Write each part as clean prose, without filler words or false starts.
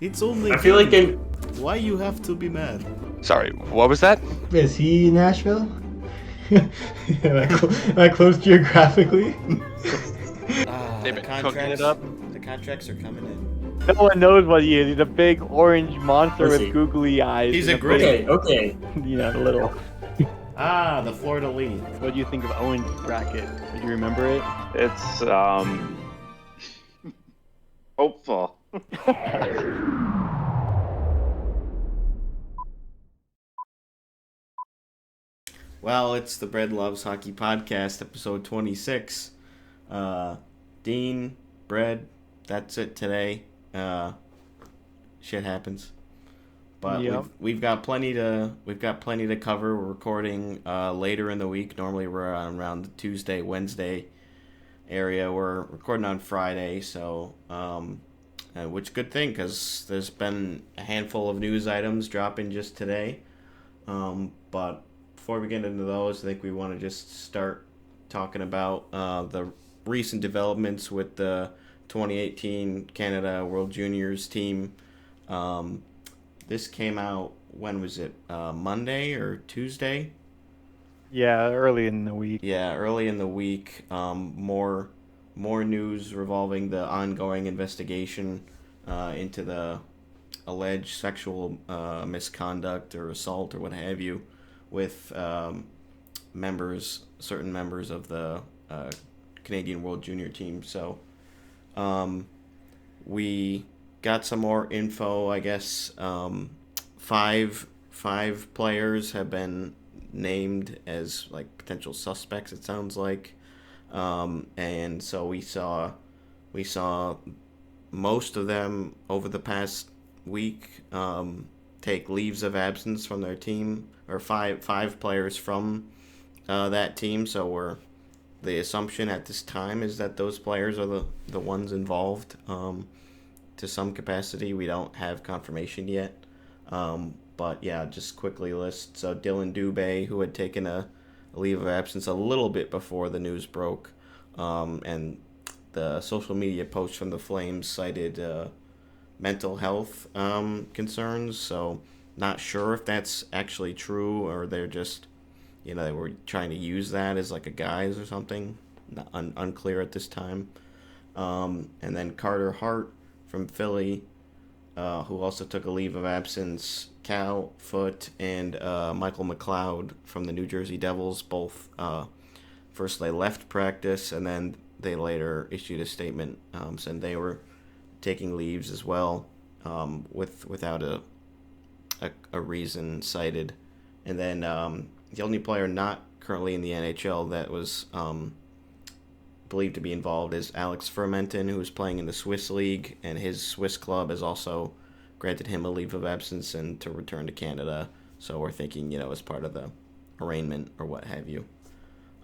It's only. I feel like they. Why you have to be mad? Sorry, what was that? Is he in Nashville? Am I close geographically? They've The been cooking it contracts. up. The contracts are coming in. No one knows what he is. He's a big orange monster What's with he? googly eyes. He's and a gritty. Okay. little. The Florida League. What do you think of Owen's bracket? Do you remember it? It's hopeful. Well, it's the Bread Loves Hockey Podcast, episode 26. Dean, Bread, that's it today. Shit happens. But Yep. we've got plenty to cover. We're recording later in the week. Normally we're on around the Tuesday, Wednesday area. We're recording on Friday, so which good thing because there's been a handful of news items dropping just today. But before we get into those, I think we want to just start talking about the recent developments with the 2018 Canada World Juniors team. This came out, when was it? Monday or Tuesday? Yeah, early in the week. Yeah, early in the week. More news revolving the ongoing investigation into the alleged sexual misconduct or assault or what have you with certain members of the Canadian World Junior team. So we got some more info, I guess. Five players have been named as like potential suspects, it sounds like. And so we saw most of them over the past week take leaves of absence from their team, or five players from that team. So the assumption at this time is that those players are the ones involved to some capacity. We don't have confirmation yet. But yeah, just quickly list. So Dylan Dubé, who had taken a leave of absence a little bit before the news broke, and the social media posts from the Flames cited mental health concerns. So not sure if that's actually true or they're just, they were trying to use that as like a guise or something. Unclear at this time. And then Carter Hart from Philly, who also took a leave of absence. Cal Foote and Michael McLeod from the New Jersey Devils, both first they left practice and then they later issued a statement saying they were taking leaves as well, without a reason cited. And then the only player not currently in the NHL that was believed to be involved is Alex Fermenton, who is playing in the Swiss League, and his Swiss club has also granted him a leave of absence and to return to Canada. So we're thinking, as part of the arraignment or what have you.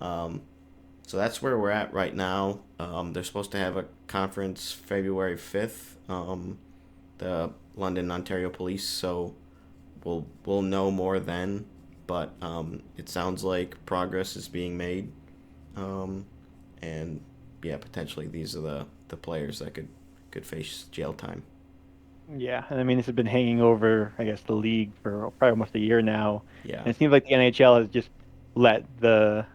So that's where we're at right now. They're supposed to have a conference February 5th, the London, Ontario Police, so we'll know more then. But it sounds like progress is being made. And yeah, potentially these are the players that could face jail time. Yeah, and I mean this has been hanging over, I guess, the league for probably almost a year now. Yeah. And it seems like the NHL has just let the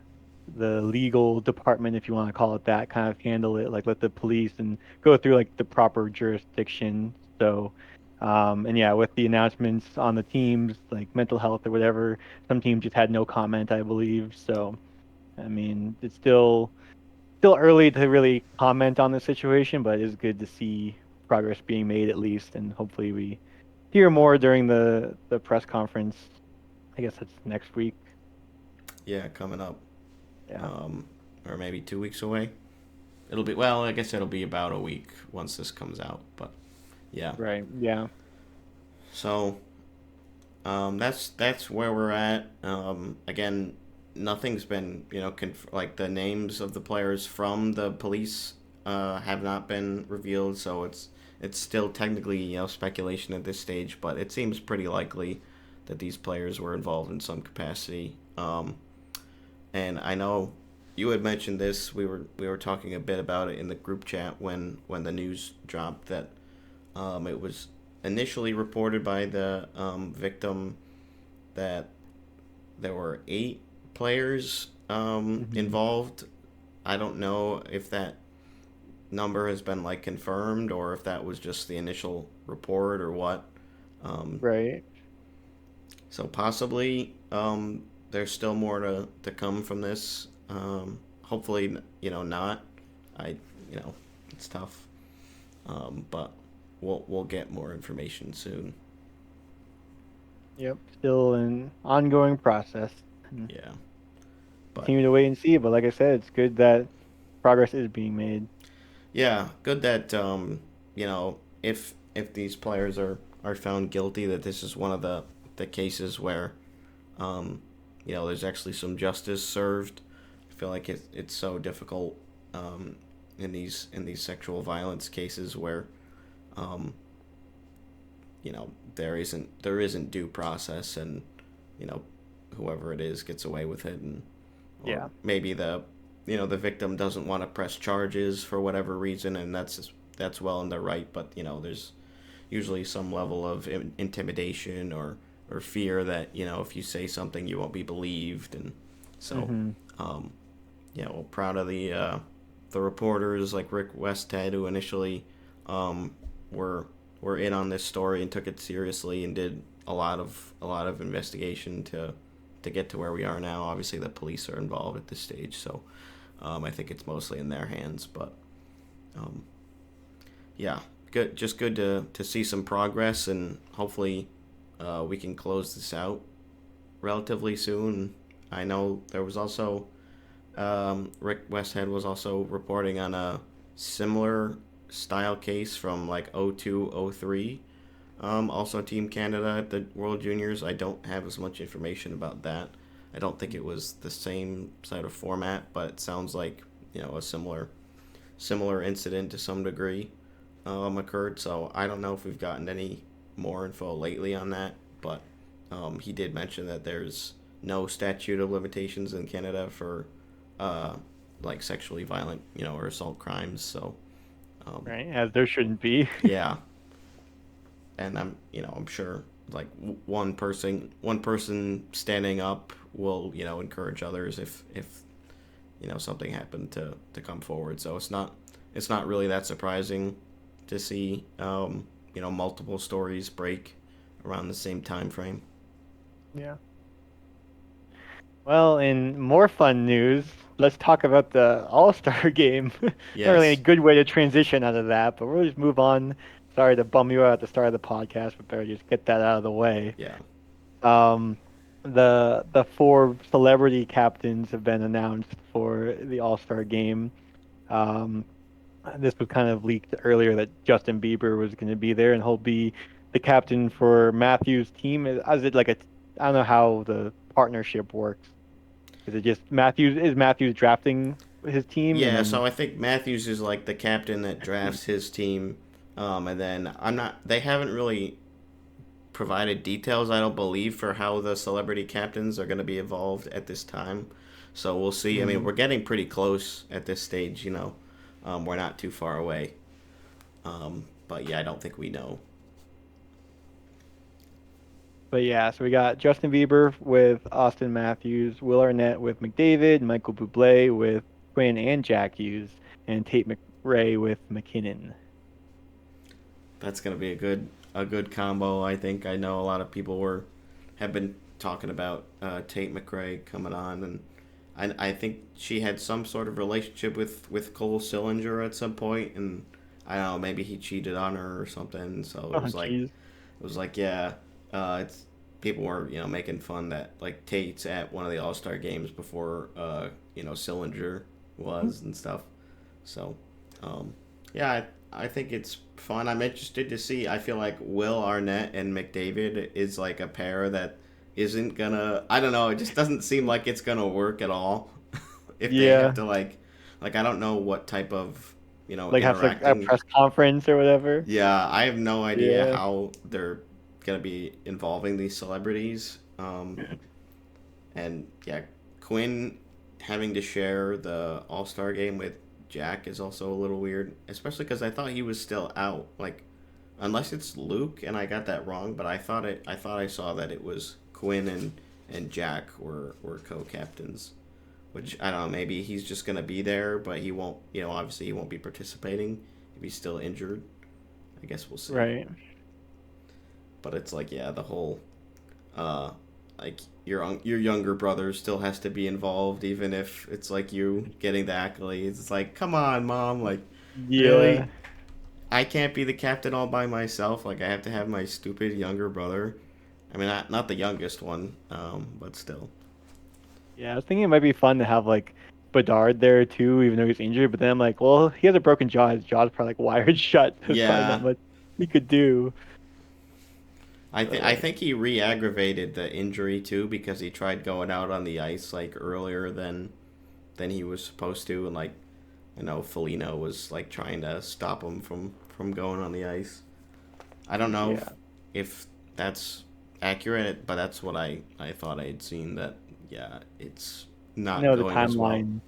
legal department, if you want to call it that, kind of handle it, like let the police and go through like the proper jurisdiction. So, and yeah, with the announcements on the teams, like mental health or whatever, some teams just had no comment, I believe. So, I mean, it's still early to really comment on the situation, but it's good to see progress being made at least, and hopefully we hear more during the press conference. I guess that's next week. Yeah, coming up. Yeah. Or maybe 2 weeks away. I guess it'll be about a week once this comes out, but yeah. Right. Yeah. So that's where we're at. Again, nothing's been, like the names of the players from the police have not been revealed, so it's still technically, speculation at this stage, but it seems pretty likely that these players were involved in some capacity. And I know you had mentioned this. We were talking a bit about it in the group chat when the news dropped that it was initially reported by the victim that there were 8 players involved. I don't know if that number has been like confirmed or if that was just the initial report or what. Right. So possibly there's still more to come from this. Hopefully, not. I, it's tough. But we'll get more information soon. Yep. Still an ongoing process. Yeah. But Continue to wait and see. But like I said, it's good that progress is being made. yeah, good that if these players are found guilty, that this is one of the cases where there's actually some justice served. I feel like it's so difficult in these sexual violence cases where there isn't due process, and whoever it is gets away with it, and or maybe the victim doesn't want to press charges for whatever reason, and that's well in their right, but there's usually some level of intimidation or fear that if you say something you won't be believed, and so well, proud of the reporters like Rick Westhead, who initially were in on this story and took it seriously and did a lot of investigation to get to where we are now. Obviously, the police are involved at this stage, so I think it's mostly in their hands. But good. Just good to see some progress, and hopefully we can close this out relatively soon. I know there was also Rick Westhead was also reporting on a similar style case from like 0203. Also Team Canada at the World Juniors. I don't have as much information about that. I don't think it was the same sort of format, but it sounds like a similar incident to some degree occurred. So I don't know if we've gotten any more info lately on that, but he did mention that there's no statute of limitations in Canada for like sexually violent or assault crimes. So Right, as there shouldn't be. yeah. And I'm sure like one person standing up will encourage others if something happened to come forward. So it's not really that surprising to see multiple stories break around the same time frame. Yeah. Well, in more fun news, let's talk about the All-Star game. Not really a Yes. good way to transition out of that, but we'll just move on. Sorry to bum you out at the start of the podcast, but better just get that out of the way. Yeah. The 4 celebrity captains have been announced for the All-Star game. This was kind of leaked earlier that Justin Bieber was going to be there, and he'll be the captain for Matthews' team. Is it like I don't know how the partnership works. Is it just Matthews? Is Matthews drafting his team? Yeah, And then, so I think Matthews is like the captain that drafts his team, and then they haven't really provided details, I don't believe, for how the celebrity captains are going to be involved at this time. So we'll see. I mean, we're getting pretty close at this stage, we're not too far away. But yeah, I don't think we know. But yeah, so we got Justin Bieber with Austin Matthews, Will Arnett with McDavid, Michael Bublé with Quinn and Jack Hughes, and Tate McRae with McKinnon. That's going to be a good combo, I think. I know a lot of people have been talking about Tate McRae coming on, and I think she had some sort of relationship with Cole Sillinger at some point, and I don't know, maybe he cheated on her or something. So it was like yeah, it's people were making fun that like Tate's at one of the All-Star games before Sillinger was and stuff. So yeah, I think it's fun. I'm interested to see. I feel like Will Arnett and McDavid is like a pair that isn't gonna. I don't know. It just doesn't seem like it's gonna work at all. If they have to like I don't know what type of like have like a interacting. press conference or whatever. Yeah, I have no idea how they're gonna be involving these celebrities. And yeah, Quinn having to share the All-Star game with Jack is also a little weird, especially because I thought he was still out. Like, unless it's Luke and I got that wrong, but I thought I saw that it was Quinn and Jack were co-captains. Which I don't know, maybe he's just gonna be there, but he won't. Obviously he won't be participating if he's still injured. I guess we'll see. Right. But it's like, yeah, the whole, like your younger brother still has to be involved, even if it's like you getting the accolades. It's like, come on, mom, like, Yeah. really, I can't be the captain all by myself. Like, I have to have my stupid younger brother. I mean, not the youngest one, but still. Yeah, I was thinking it might be fun to have like Bedard there too, even though he's injured. But then I'm like, well, he has a broken jaw. His jaw's probably like wired shut. There's probably Yeah. not much he could do. I think he re-aggravated the injury too because he tried going out on the ice like earlier than he was supposed to, and like Foligno was like trying to stop him from going on the ice. I don't know Yeah. if that's accurate, but that's what I thought I had seen. That yeah, it's not The going as well. timeline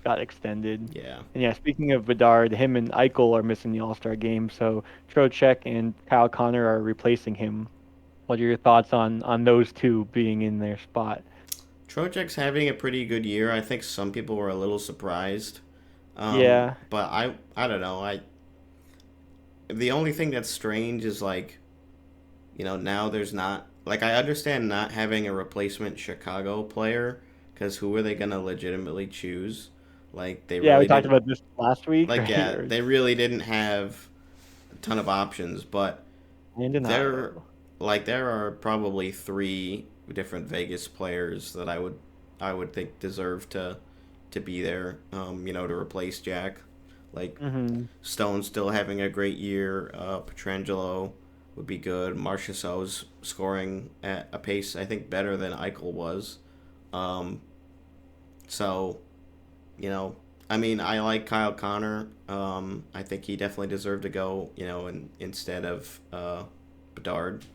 got extended. Yeah. And yeah, speaking of Bedard, him and Eichel are missing the All-Star game, so Trocheck and Kyle Connor are replacing him. What are your thoughts on those two being in their spot? Trocheck's having a pretty good year. I think some people were a little surprised. Yeah. But I don't know. The only thing that's strange is like, now there's not, like, I understand not having a replacement Chicago player because who are they gonna legitimately choose? Like they Yeah, really we talked didn't, about this last week, like, right? yeah, they really didn't have a ton of options, but there Undeniable. there are probably three different Vegas players that I would think deserve to be there, to replace Jack. Like Mm-hmm. Stone's still having a great year. Petrangelo would be good. Marchessault's scoring at a pace I think better than Eichel was. Um, so, I mean, I like Kyle Connor. I think he definitely deserved to go, instead of Bedard.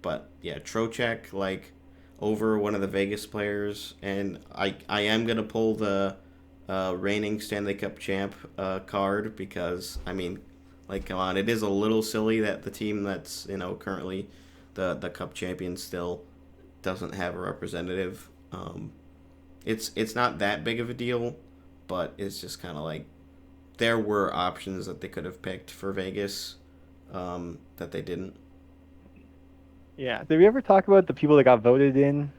But yeah, Trocheck, like, over one of the Vegas players, and I am gonna pull the reigning Stanley Cup champ card because I mean, like, come on, it is a little silly that the team that's currently the Cup champion still doesn't have a representative. It's not that big of a deal, but it's just kind of like there were options that they could have picked for Vegas that they didn't. Yeah. Did we ever talk about the people that got voted in?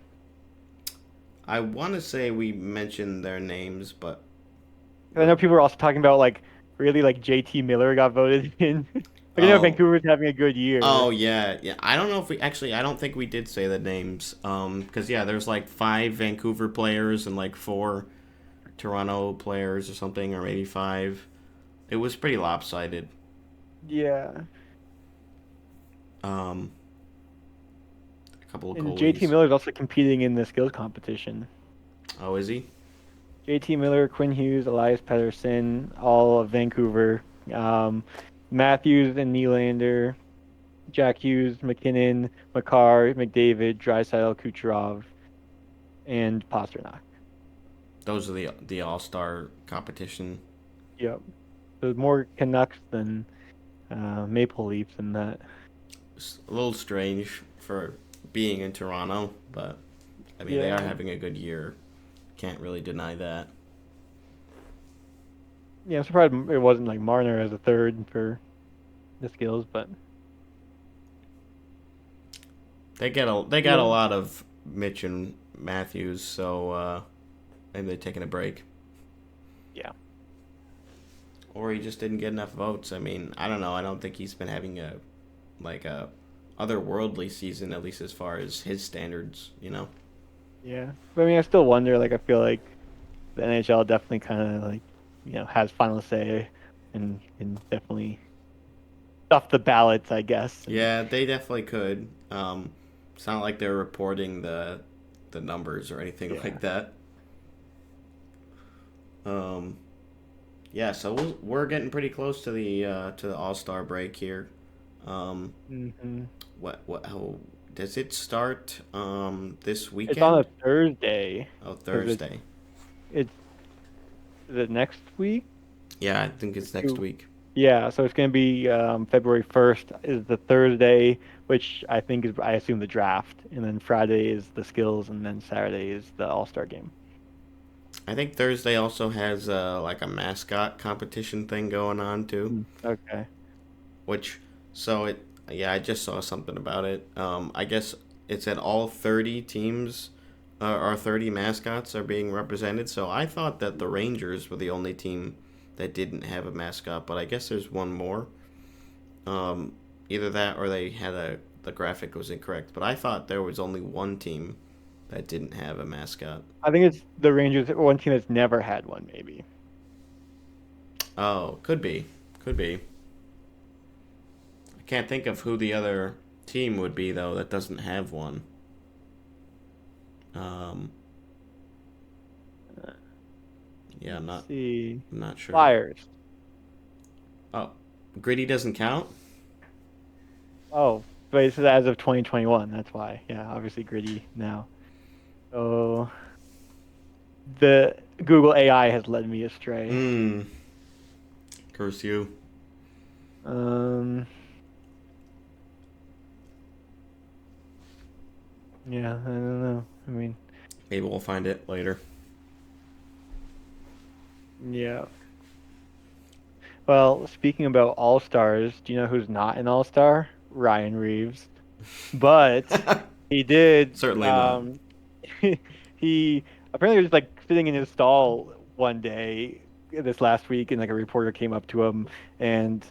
I want to say we mentioned their names, but 'Cause I know people were also talking about like really like JT Miller got voted in. Like I know oh, Vancouver's having a good year. oh yeah. I don't know if we actually. I don't think we did say the names. Because yeah, there's like 5 Vancouver players and like 4 Toronto players or something, or maybe 5. It was pretty lopsided. Yeah. A couple of And JT goalies. Miller's also competing in the skills competition. Oh, is he? JT Miller, Quinn Hughes, Elias Pettersson, all of Vancouver. Matthews and Nylander, Jack Hughes, McKinnon, Makar, McDavid, Draisaitl, Kucherov, and Pasternak. Those are the All Star competition. Yep. There's more Canucks than Maple Leafs in that. It's a little strange for being in Toronto, but I mean they Yeah. are having a good year. Can't really deny that. Yeah, I'm surprised it wasn't like Marner as a third for the skills, but They got a lot of Mitch and Matthews, so maybe they're taking a break. yeah. Or he just didn't get enough votes. I mean, I don't know. I don't think he's been having a otherworldly season, at least as far as his standards. Yeah. But I mean, I still wonder, like, I feel like the NHL definitely kind of, like, has final say and definitely stuff the ballots, I guess. Yeah, they definitely could. It's not like they're reporting the numbers or anything Yeah. like that. Yeah, so we're getting pretty close to the All-Star break here. Mm-hmm. How does it start this weekend? It's on a Thursday. Oh, Thursday. It's is it next week? Yeah, I think it's next week. Yeah, so it's going to be February 1st is the Thursday, which I think is, I assume, the draft. And then Friday is the skills, and then Saturday is the All-Star game. I think Thursday also has like a mascot competition thing going on too. Okay. Which, so it, yeah, I just saw something about it. I guess it said all 30 teams or 30 mascots are being represented. So I thought that the Rangers were the only team that didn't have a mascot, but I guess there's one more. Either that or they had the graphic was incorrect. But I thought there was only one team that didn't have a mascot. I think it's the Rangers, one team that's never had one, maybe. Oh, could be. Could be. I can't think of who the other team would be, though, that doesn't have one. Yeah, I'm Let's see. not sure. Flyers. Oh, Gritty doesn't count? Oh, but this is as of 2021. That's why. Yeah, obviously Gritty now. So the Google AI has led me astray. Curse you. Yeah, I don't know. I mean, Maybe we'll find it later. yeah. Well, speaking about All-Stars, do you know who's not an All-Star? Ryan Reeves. But he did. Certainly not. He apparently was like sitting in his stall one day this last week, and like a reporter came up to him, and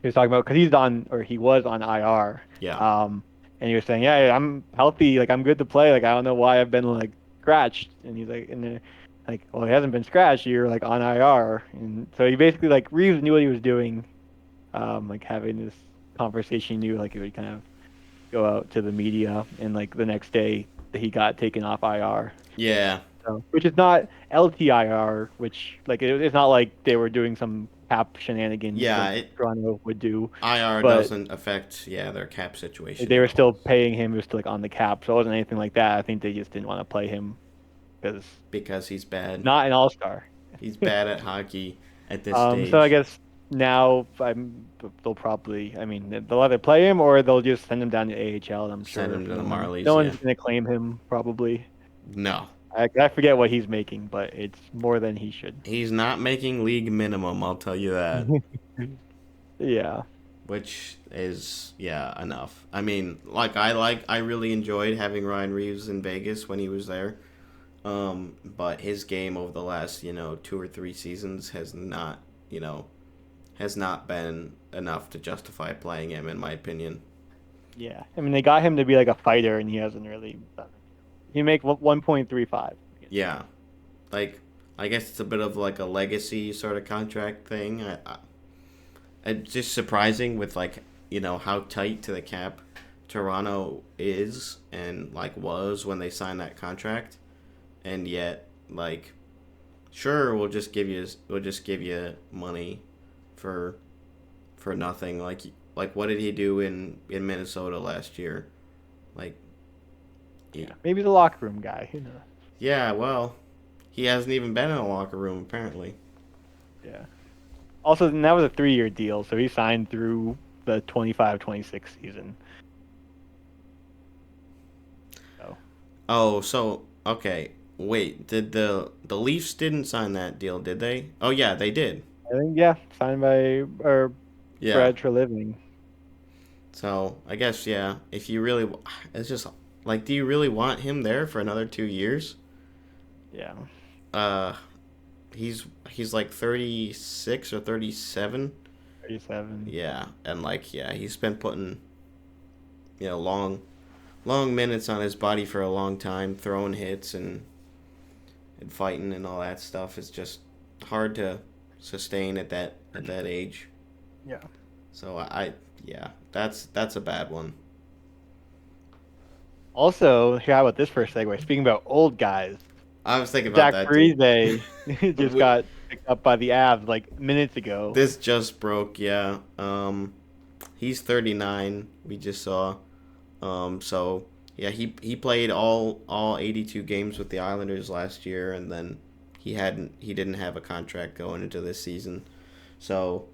he was talking about because he was on IR. Yeah. And he was saying, "Yeah, I'm healthy. Like I'm good to play. Like I don't know why I've been like scratched." And he's like, like, well, he hasn't been scratched. You're like on IR, and so he basically like Reeves knew what he was doing, like having this conversation. He knew like he would kind of go out to the media, and like the next day he got taken off IR. Yeah. So, which is not LTIR, which like it's not like they were doing some cap shenanigans. Yeah, like Toronto would do. IR But doesn't affect, their cap situation. they were still paying him. He was still like on the cap, so it wasn't anything like that. I think they just didn't want to play him because he's bad. not an all-star. He's bad at hockey at this stage. So I guess now they'll probably, I mean, they'll either play him or they'll just send him down to AHL. And I'm sure Send him to the Marlies. No one's gonna claim him probably. No. I forget what he's making, but it's more than he should. He's not making league minimum, I'll tell you that. Yeah. Which is, enough. I mean, I really enjoyed having Ryan Reeves in Vegas when he was there. But his game over the last, 2 or 3 seasons has not been enough to justify playing him, in my opinion. Yeah. I mean, they got him to be like a fighter, and he hasn't really done it. He make 1.35. Yeah. Like, I guess it's a bit of like a legacy sort of contract thing. It's just surprising with like, how tight to the cap Toronto is and like was when they signed that contract. And yet, like, sure, we'll just give you money for nothing. Like what did he do in Minnesota last year? Like, Yeah. Maybe the locker room guy. Who knows? Yeah, well, he hasn't even been in a locker room apparently. Yeah. Also, and that was a 3-year deal, so he signed through the 25-26 season. So. Oh, so okay. Wait, did the Leafs didn't sign that deal, did they? Oh yeah, they did. I think signed by Brad Treliving. So I guess if you really, it's just like, do you really want him there for another 2 years? Yeah. He's like 36 or 37. 37. Yeah, and like he's been putting, long minutes on his body for a long time, throwing hits and fighting and all that stuff. Is just hard to sustain at that age. Yeah. So that's a bad one. Also, how about this for a segue? Speaking about old guys, I was thinking about Zach that too. Parise just got picked up by the Avs like minutes ago. This just broke, yeah. He's 39. We just saw. So yeah, he played all 82 games with the Islanders last year, and then he didn't have a contract going into this season. So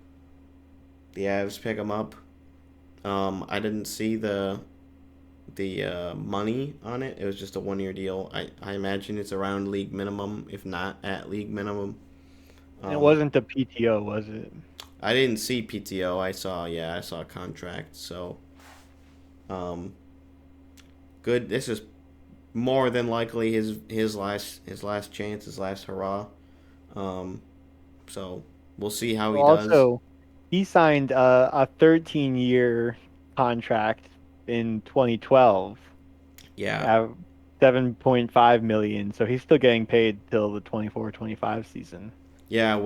the Avs pick him up. I didn't see the money on it. It was just a 1-year deal. I imagine it's around league minimum, if not at league minimum. It wasn't the PTO, was it? I didn't see PTO. I saw a contract. So, good. This is more than likely his last chance, his last hurrah. So we'll see how he does. Also, he signed a 13-year contract in 2012 Yeah, at 7.5 million. So he's still getting paid till the 24-25 season. yeah. It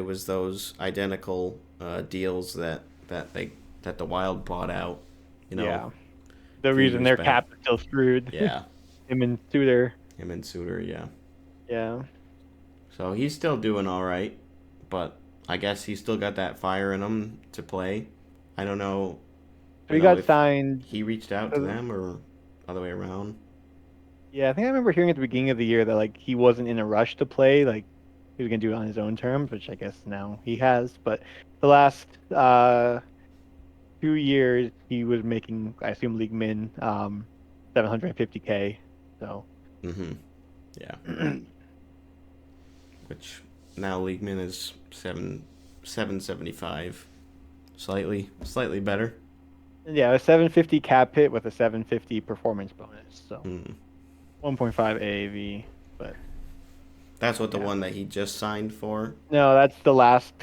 was those identical deals that the Wild bought out. You know, Yeah. The few reason years their back. cap is still screwed. Yeah, Him and Suter. him and Suter. Yeah. Yeah. So he's still doing all right, but I guess he's still got that fire in him to play. I don't know. So he got If signed. he reached out to them or other way around. Yeah, I think I remember hearing at the beginning of the year that like he wasn't in a rush to play, like he was gonna do it on his own terms, which I guess now he has. But the last 2 years he was making, I assume, league min 750K. So Mm-hmm. Yeah. Which now league min is 775. Slightly better. yeah, a 750 cap hit with a 750 performance bonus. So 1.5 AAV, but That's what the one that he just signed for. no, that's the last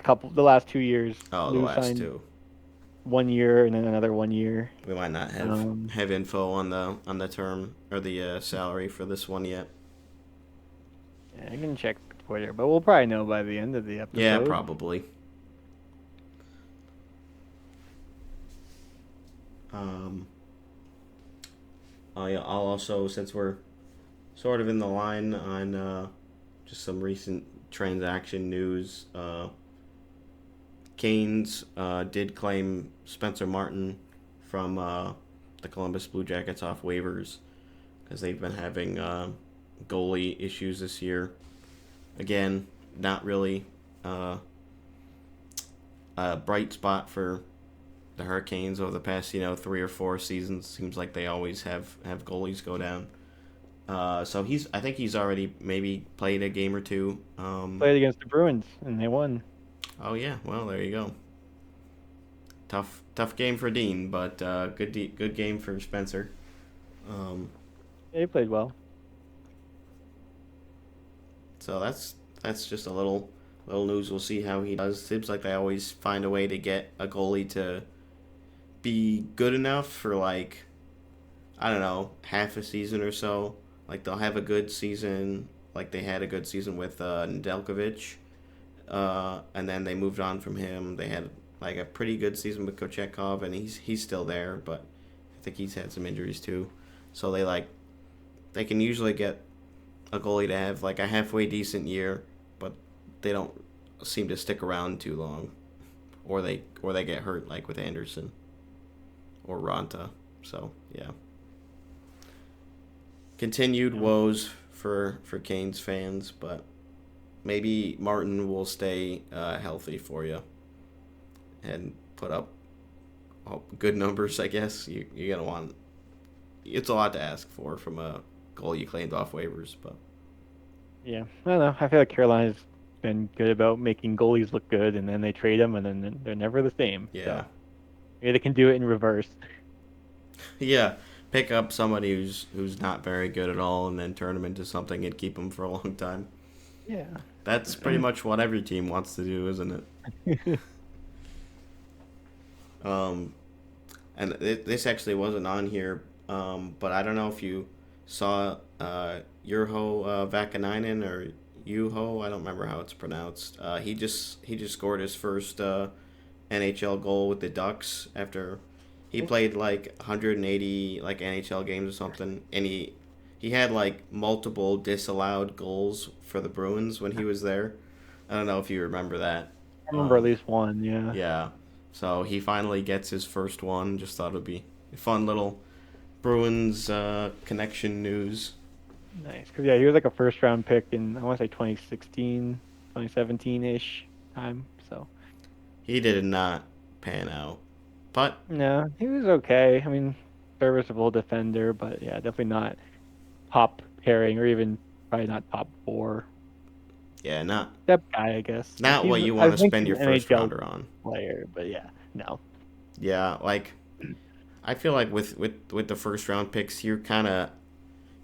2 years. Oh, the Lou last signed two. 1 year and then another 1 year. We might not have info on the term or the salary for this one yet. Yeah, I can check Twitter, but we'll probably know by the end of the episode. Yeah, probably. I'll also, since we're sort of in the line on just some recent transaction news, Canes did claim Spencer Martin from the Columbus Blue Jackets off waivers because they've been having goalie issues this year. Again, not really a bright spot for the Hurricanes over the past 3 or 4 seasons. Seems like they always have goalies go down. So I think he's already maybe played a game or two. Played against the Bruins and they won. Oh yeah, well there you go. Tough game for Dean, but good game for Spencer. Yeah, he played well. So that's just a little news. We'll see how he does. Seems like they always find a way to get a goalie to be good enough for like, I don't know, half a season or so. Like they'll have a good season, like they had a good season with Nedeljkovic, and then they moved on from him. They had like a pretty good season with Kochetkov, and he's still there, but I think he's had some injuries too. So they can usually get a goalie to have like a halfway decent year, but they don't seem to stick around too long, or they get hurt like with Anderson or Ranta. So yeah, continued woes for Canes fans, but maybe Martin will stay healthy for you and put up good numbers. I guess you're gonna want. It's a lot to ask for from a goal you claimed off waivers, but Yeah, I don't know. I feel like Carolina's been good about making goalies look good, and then they trade them, and then they're never the same. yeah. So maybe they can do it in reverse. Yeah, pick up somebody who's not very good at all and then turn them into something and keep them for a long time. Yeah. That's pretty much what every team wants to do, isn't it? And this actually wasn't on here, but I don't know if you saw Urho Vakanainen or Juho. I don't remember how it's pronounced. He just scored his first NHL goal with the Ducks after he played like 180 like NHL games or something, and he had like multiple disallowed goals for the Bruins when he was there. I don't know if you remember that. I remember at least one, yeah. Yeah. So he finally gets his first one. Just thought it would be a fun little Bruins connection news. Nice. Because, yeah, he was like a first-round pick in, I want to say 2016, 2017-ish time, so. He did not pan out. But No, he was okay. I mean, serviceable defender, but yeah, definitely not top pairing or even probably not top four. yeah, not Step guy, I guess. Like not what you I want to think spend he's your an first NHL rounder on. player, but yeah, no. Yeah, like I feel like with the first round picks, you're kind of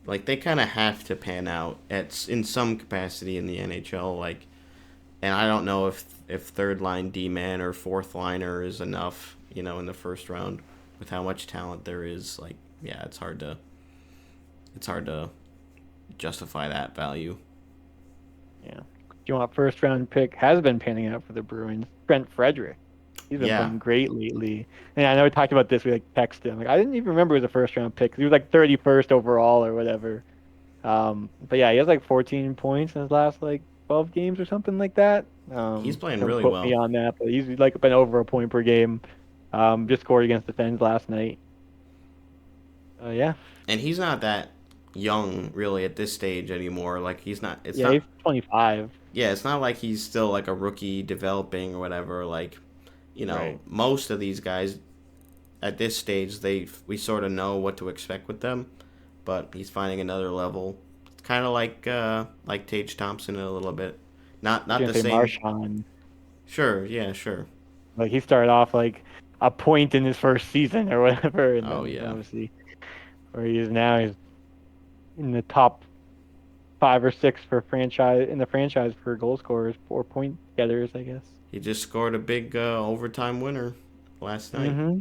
like they kind of have to pan out in some capacity in the NHL. Like, and I don't know if third line D man or fourth liner is enough. In the first round with how much talent there is. Like, yeah, it's hard to justify that value. Yeah. Do you want first round pick? Has been panning out for the Bruins. Brent Frederick. He's been Yeah, playing great lately. And I know we talked about this. We texted him. Like I didn't even remember he was a first round pick. He was like 31st overall or whatever. But yeah, he has like 14 points in his last like 12 games or something like that. he's playing Don't really quote me well. on that, but he's like been over a point per game. Just scored against the Sens last night. Yeah. And he's not that young really at this stage anymore. Like he's not. It's Yeah, not. he's 25. Yeah, it's not like he's still like a rookie developing or whatever. Like, Right. most of these guys at this stage, we sort of know what to expect with them, but he's finding another level. It's kind of like Tage Thompson a little bit. Not Gonna the say same. Marchand. Sure, yeah, sure. Like he started off like a point in his first season or whatever, and Oh then yeah, obviously where he is now, he's in the top 5 or 6 for franchise for goal scorers, 4 point getters, I guess. he just scored a big overtime winner last night. Mm-hmm.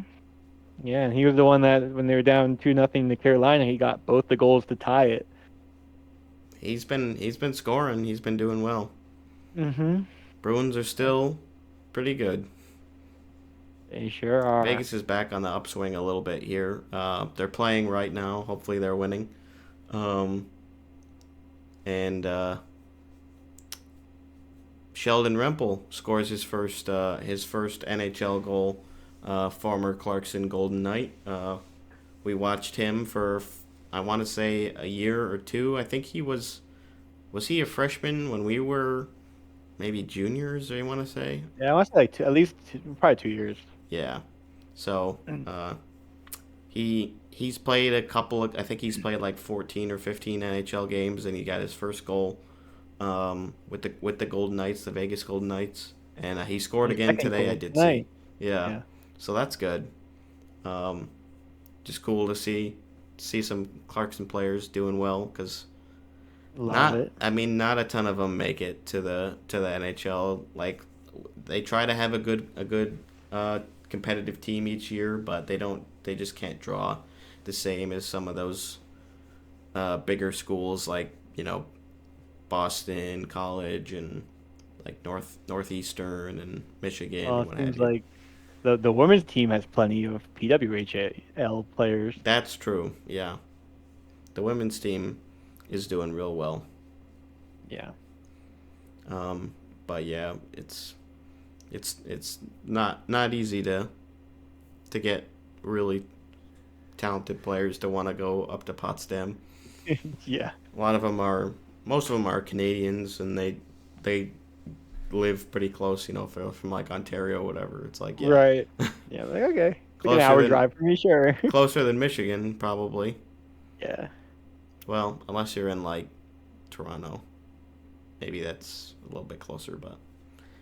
Yeah, and he was the one that when they were down 2-0 to Carolina, he got both the goals to tie it. He's been scoring. He's been doing well. Mm-hmm. Bruins are still pretty good. They sure are. Vegas is back on the upswing a little bit here. They're playing right now. Hopefully, they're winning. And Sheldon Rempel scores his first NHL goal. Former Clarkson Golden Knight. We watched him for I want to say a year or two. I think he was he a freshman when we were maybe juniors? I want to say. Yeah, I want to say like at least probably 2 years. Yeah. So he's played a couple of I think he's played like 14 or 15 NHL games and he got his first goal with the Golden Knights, the Vegas Golden Knights, and he scored His again second today. goal I did tonight. see. Yeah. Yeah. So that's good. Just cool to see some Clarkson players doing well because Love it. not a ton of them make it to the NHL. Like they try to have a good competitive team each year, but they just can't draw the same as some of those bigger schools like Boston College and like Northeastern and Michigan Well, and it what have seems you. like the women's team has plenty of PWHL players. That's true. Yeah, the women's team is doing real well. Yeah. But yeah, it's not easy to get really talented players to want to go up to Potsdam. Yeah. Most of them are Canadians, and they live pretty close, from like Ontario or whatever. It's like, yeah. Right. Yeah, like okay. Like Closer an hour than- drive for me, sure. Closer than Michigan, probably. Yeah. Well, unless you're in like Toronto. Maybe that's a little bit closer, but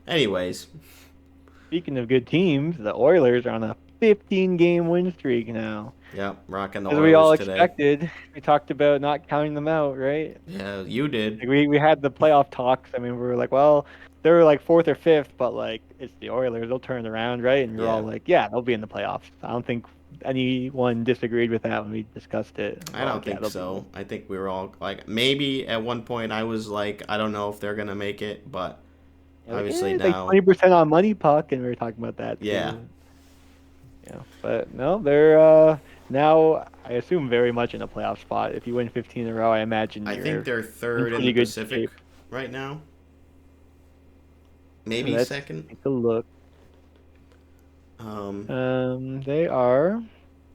anyways. Speaking of good teams, the Oilers are on a 15-game win streak now. Yeah, rocking the As Oilers we all today. expected. We talked about not counting them out, right? Yeah, you did. Like we had the playoff talks. I mean, we were like, well, they were like 4th or 5th, but like it's the Oilers, they'll turn it around, right? And we were all Yeah. like, yeah, they'll be in the playoffs. I don't think anyone disagreed with that when we discussed it. I don't think so. I think we were all like, maybe at one point I was like, I don't know if they're gonna make it, but obviously now, like 20% on Money Puck, and we were talking about that. Too. Yeah. Yeah, but no, they're now I assume very much in a playoff spot. If you win 15 in a row, I imagine I think they're third in pretty the good Pacific shape. right now. Maybe Let's second. take a look. They are.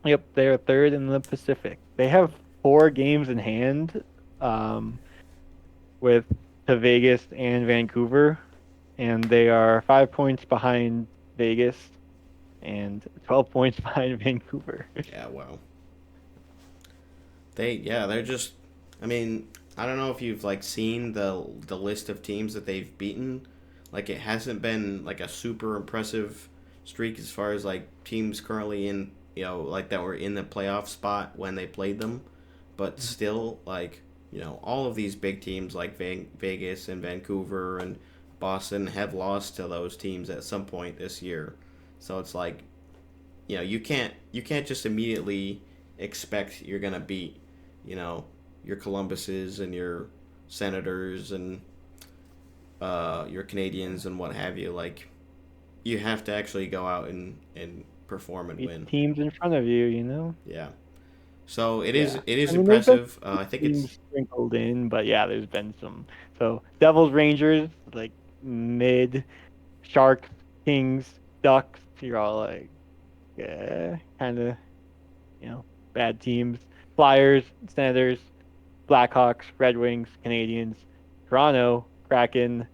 Yep, they are third in the Pacific. They have 4 games in hand, with to Vegas and Vancouver, and they are 5 points behind Vegas, and 12 points behind Vancouver. Yeah, well. They're just. I mean, I don't know if you've like seen the list of teams that they've beaten. Like it hasn't been like a super impressive streak as far as like teams currently in like that were in the playoff spot when they played them, but still like all of these big teams like Vegas and Vancouver and Boston have lost to those teams at some point this year. So it's like you can't just immediately expect you're gonna beat your Columbuses and your Senators and your Canadians and what have you. Like you have to actually go out and perform and win. Teams in front of you. Yeah. So it is There's been impressive. I think teams it's sprinkled in, but yeah, there's been some. So Devils, Rangers, like mid, Sharks, Kings, Ducks. You're all like, yeah, kind of, bad teams. Flyers, Senators, Blackhawks, Red Wings, Canadians, Toronto, Kraken,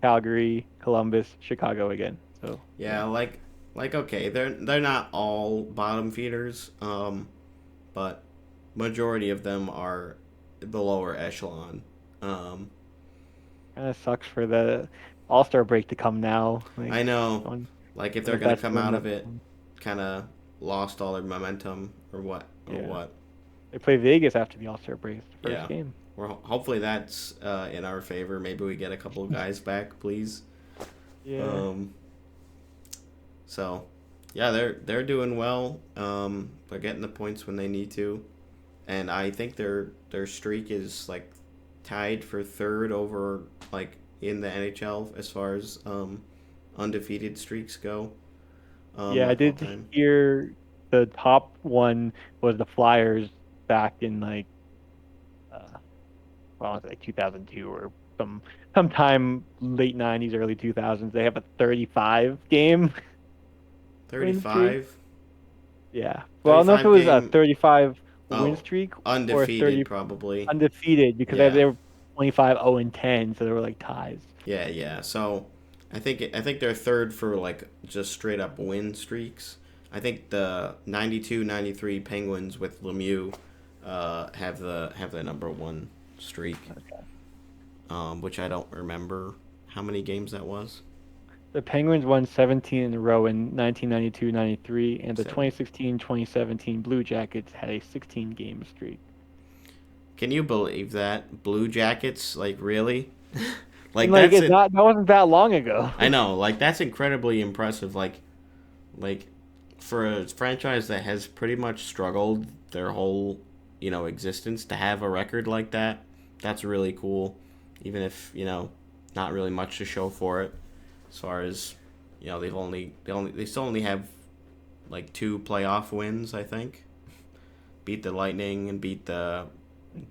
Calgary, Columbus, Chicago again. So yeah, like okay, they're not all bottom feeders, but majority of them are the lower echelon. kind of sucks for the All-Star break to come now. Like, I know, like if they're if gonna that's come when out the- of it, kind of lost all their momentum or what or Yeah. what. They play Vegas after the All-Star break, the first Yeah. game. Well, hopefully that's in our favor. Maybe we get a couple of guys back, please. Yeah. So, yeah, they're doing well. They're getting the points when they need to, and I think their streak is like tied for third over like in the NHL as far as undefeated streaks go. Yeah, I of all did time. hear the top one was the Flyers back in like, well, I want to say like 2002 or sometime late 90s, early 2000s. They have a 35 game. 35 Yeah. Well, I don't know if it was 35 a game 35 oh, win streak or undefeated 30 probably. undefeated because Yeah. they were 25 0 and 10, so they were like ties. Yeah. So I think they're third for like just straight up win streaks. I think the 92-93 Penguins with Lemieux have the number one streak. Okay. Which I don't remember how many games that was. The Penguins won 17 in a row in 1992-93, and the Seven. 2016-2017 Blue Jackets had a 16-game streak. Can you believe that? Blue Jackets, like really? Like it's not that wasn't that long ago. I know, like that's incredibly impressive. Like for a franchise that has pretty much struggled their whole, existence to have a record like that, that's really cool. Even if, not really much to show for it. As far as, they still only have like 2 playoff wins, I think. Beat the Lightning and beat the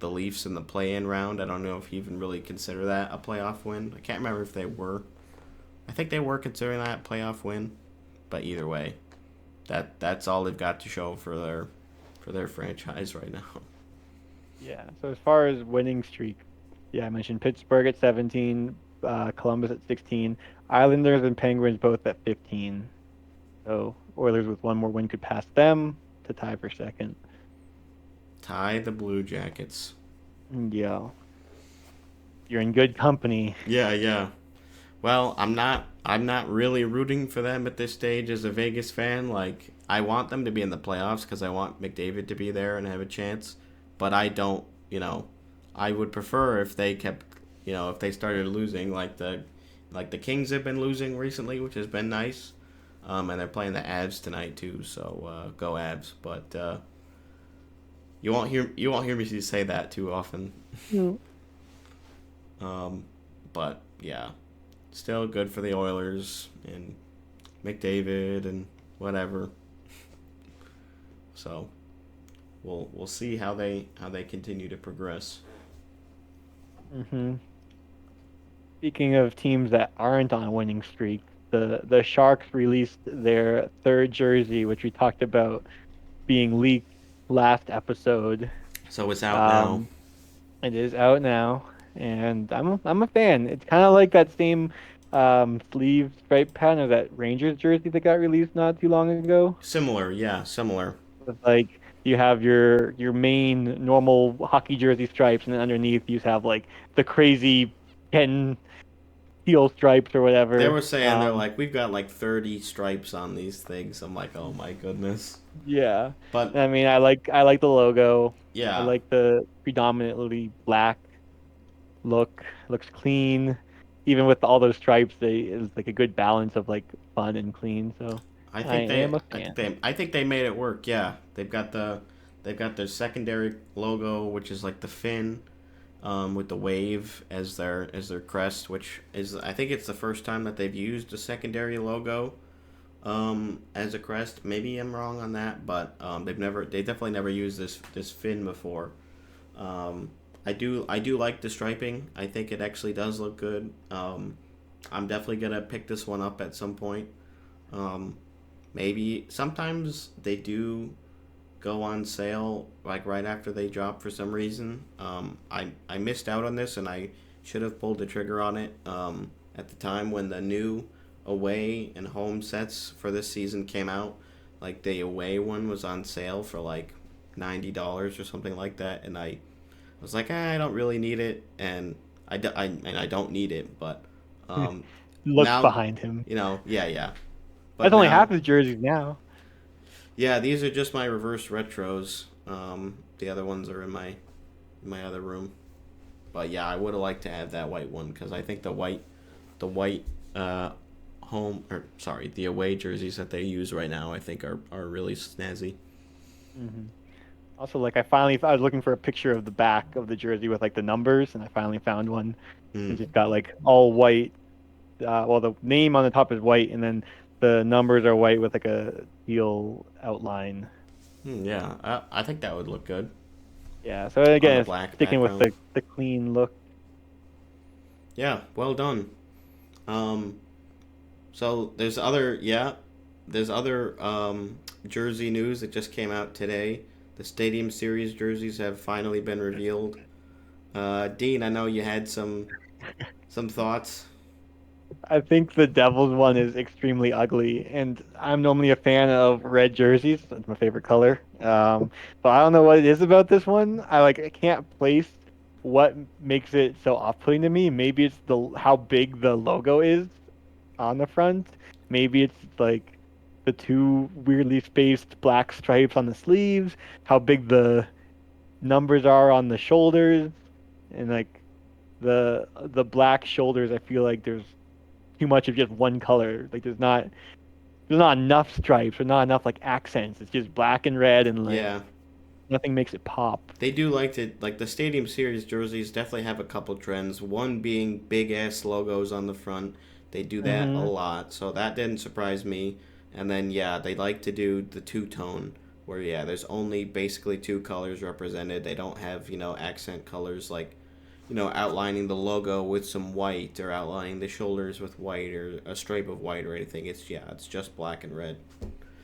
Leafs in the play-in round. I don't know if you even really consider that a playoff win. I can't remember if they were. I think they were considering that a playoff win, but either way, that's all they've got to show for their franchise right now. Yeah. So as far as winning streak, yeah, I mentioned Pittsburgh at 17, Columbus at 16, Islanders and Penguins both at 15. So Oilers with one more win could pass them to tie for second. Tie the Blue Jackets. Yeah. You're in good company. Yeah. Well, I'm not really rooting for them at this stage as a Vegas fan. Like, I want them to be in the playoffs because I want McDavid to be there and have a chance. But I don't, I would prefer if they kept, if they started losing like the Kings have been losing recently, which has been nice. And they're playing the Avs tonight too, so go Avs. But you won't hear me say that too often. Mm. But yeah, still good for the Oilers and McDavid and whatever. So we'll see how they continue to progress. Mm-hmm. Speaking of teams that aren't on a winning streak, the Sharks released their third jersey, which we talked about being leaked last episode. So it's out now. It is out now, and I'm a fan. It's kind of like that same sleeve stripe pattern of that Rangers jersey that got released not too long ago. Similar, yeah, similar. With like you have your main normal hockey jersey stripes, and then underneath you have like the crazy 10 teal stripes or They whatever. were saying they're like, we've got like 30 stripes on these things. I'm like, oh my goodness. Yeah. But I mean, I like the logo. I yeah, like the predominantly black look. Looks clean. Even with all those stripes, it's like a good balance of like fun and clean. So I am a fan. I think they made it work. Yeah, they've got their secondary logo, which is like the fin, with the wave as their crest, which is I think it's the first time that they've used a secondary logo, as a crest. Maybe I'm wrong on that, but they definitely never used this fin before. I do like the striping. I think it actually does look good. I'm definitely gonna pick this one up at some point. Um, Maybe sometimes they do go on sale like right after they drop for some reason. I missed out on this and I should have pulled the trigger on it at the time when the new away and home sets for this season came out. Like the away one was on sale for like $90 or something like that, and I was like, I don't really need it, and I don't need it, but um, Looks now behind him. yeah. But That's only half now, his jerseys now. yeah, these are just my reverse retros. The other ones are in my other room. But yeah, I would have liked to have that white one because I think the white the away jerseys that they use right now I think are really snazzy. Hmm. Also, like I was looking for a picture of the back of the jersey with like the numbers, and I finally found one. It's Mm. just got like all white. Well, the name on the top is white, and then the numbers are white with like a teal outline. Yeah, I think that would look good Yeah. So on the again, it's black sticking with background. the clean look. Yeah, well done. Um, so there's other jersey news that just came out today. The Stadium Series jerseys have finally been revealed. Dean, I know you had some thoughts. I think the Devils one is extremely ugly, and I'm normally a fan of red jerseys. That's my favorite color. But I don't know what it is about this one. I can't place what makes it so off-putting to me. Maybe it's the how big the logo is on the front. Maybe it's like the two weirdly spaced black stripes on the sleeves, how big the numbers are on the shoulders, and like the black shoulders. I feel like there's too much of just one color. Like there's not enough stripes or not enough like accents. It's just black and red and like Yeah, nothing makes it pop. they do like the Stadium Series jerseys definitely have a couple trends. One being big ass logos on the front. They do that a Hmm. lot, so that didn't surprise me. And then yeah, they like to do the two tone where yeah, there's only basically two colors represented. They don't have, accent colors like, outlining the logo with some white or outlining the shoulders with white or a stripe of white or anything. It's just black and red.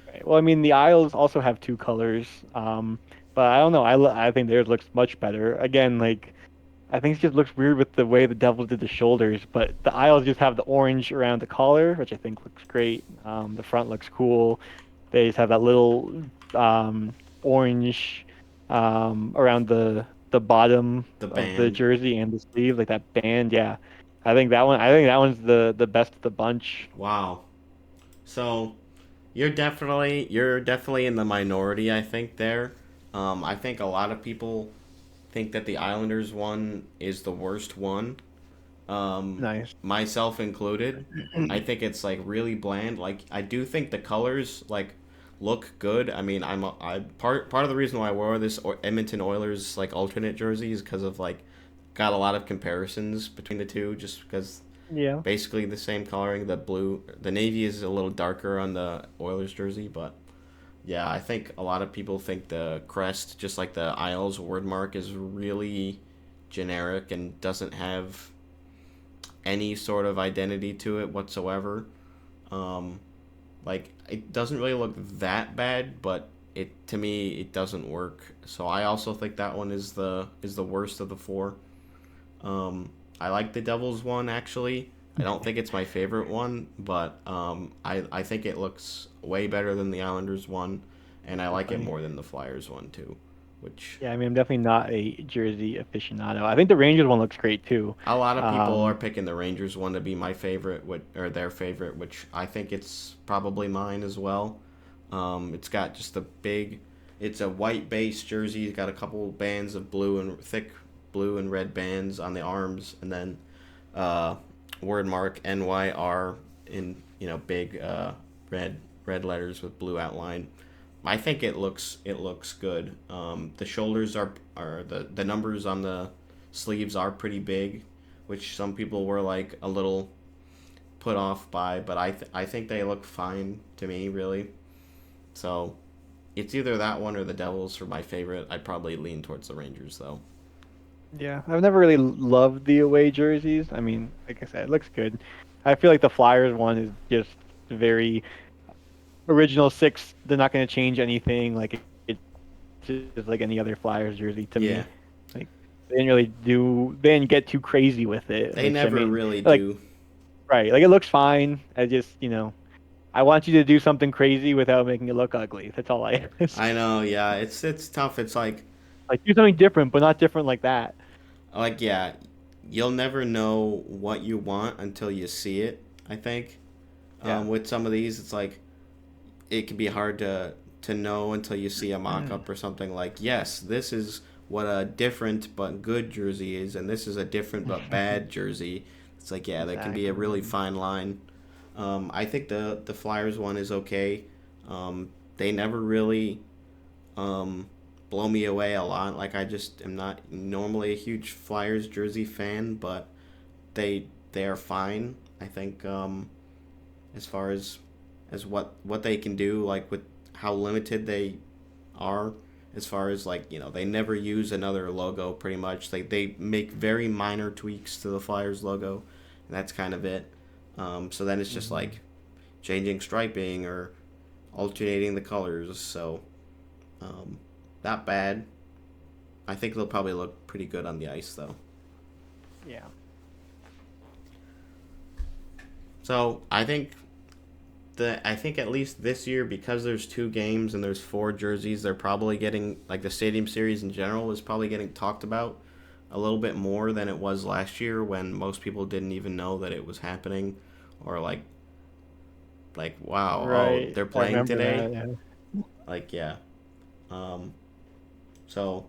Right. Well, I mean the aisles also have two colors. But I don't know. I think theirs looks much better. Again, like I think it just looks weird with the way the Devils did the shoulders, but the aisles just have the orange around the collar, which I think looks great. The front looks cool. They just have that little orange around the bottom The of the band. jersey and the sleeve, like that band. Yeah, I think that one. I think that one's the best of the bunch. Wow. So you're definitely in the minority, I think there. I think a lot of people think that the Islanders one is the worst one. Nice. Myself included. I think it's like really bland. Like I do think the colors like look good. I mean, I part of the reason why I wore this Edmonton Oilers like alternate jersey is because of like got a lot of comparisons between the two just because Yeah. basically the same coloring. The navy is a little darker on the Oilers jersey, but yeah, I think a lot of people think the crest, just like the Isles word mark, is really generic and doesn't have any sort of identity to it whatsoever. Um, like it doesn't really look that bad, but it to me it doesn't work. So I also think that one is the worst of the four. I like the Devils one actually. I don't think it's my favorite one, but I think it looks way better than the Islanders one, and I like it Funny. more than the Flyers one too. Which Yeah, I mean, I'm definitely not a jersey aficionado. I think the Rangers one looks great too. a lot of people are Um, picking the Rangers one to be my favorite, or their favorite, which I think it's probably mine as well. It's got just a big, it's a white base jersey. It's got a couple bands of blue and thick blue and red bands on the arms, and then uh, word mark NYR in big red letters with blue outline. I think it looks good. The shoulders are the numbers on the sleeves are pretty big, which some people were like a little put off by, but I think they look fine to me really. So it's either that one or the Devils for my favorite. I'd probably lean towards the Rangers though. yeah, I've never really loved the away jerseys. I mean, like I said, it looks good. I feel like the Flyers one is just very original six. They're not going to change anything. Like it's just like any other Flyers jersey to Yeah, me. Like they didn't really do. They didn't get too crazy with it. they Which I never mean, really like do. right, like it looks fine. I just I want you to do something crazy without making it look ugly. That's all I ask. I know. Yeah, it's tough. It's Like do something different, but not different like that. yeah, you'll never know what you want until you see it. I think Yeah. with some of these, it's like it can be hard to know until you see a mock-up or something like, yes, this is what a different but good jersey is, and this is a different but bad jersey. It's like, yeah, there can be a really fine line. I think the Flyers one is okay. They never really blow me away a lot. Like, I just am not normally a huge Flyers jersey fan, but they are fine. I think as far as what they can do, like with how limited they are, as far as like they never use another logo pretty much. They make very minor tweaks to the Flyers logo, and that's kind of it. So then it's just like changing striping or alternating the colors. So not bad. I think they'll probably look pretty good on the ice though. Yeah. So I think at least this year, because there's 2 games and there's 4 jerseys, they're probably getting, like, the Stadium Series in general is probably getting talked about a little bit more than it was last year, when most people didn't even know that it was happening, or like wow, oh, Right. they're I playing remember today. that, yeah. Like, yeah. So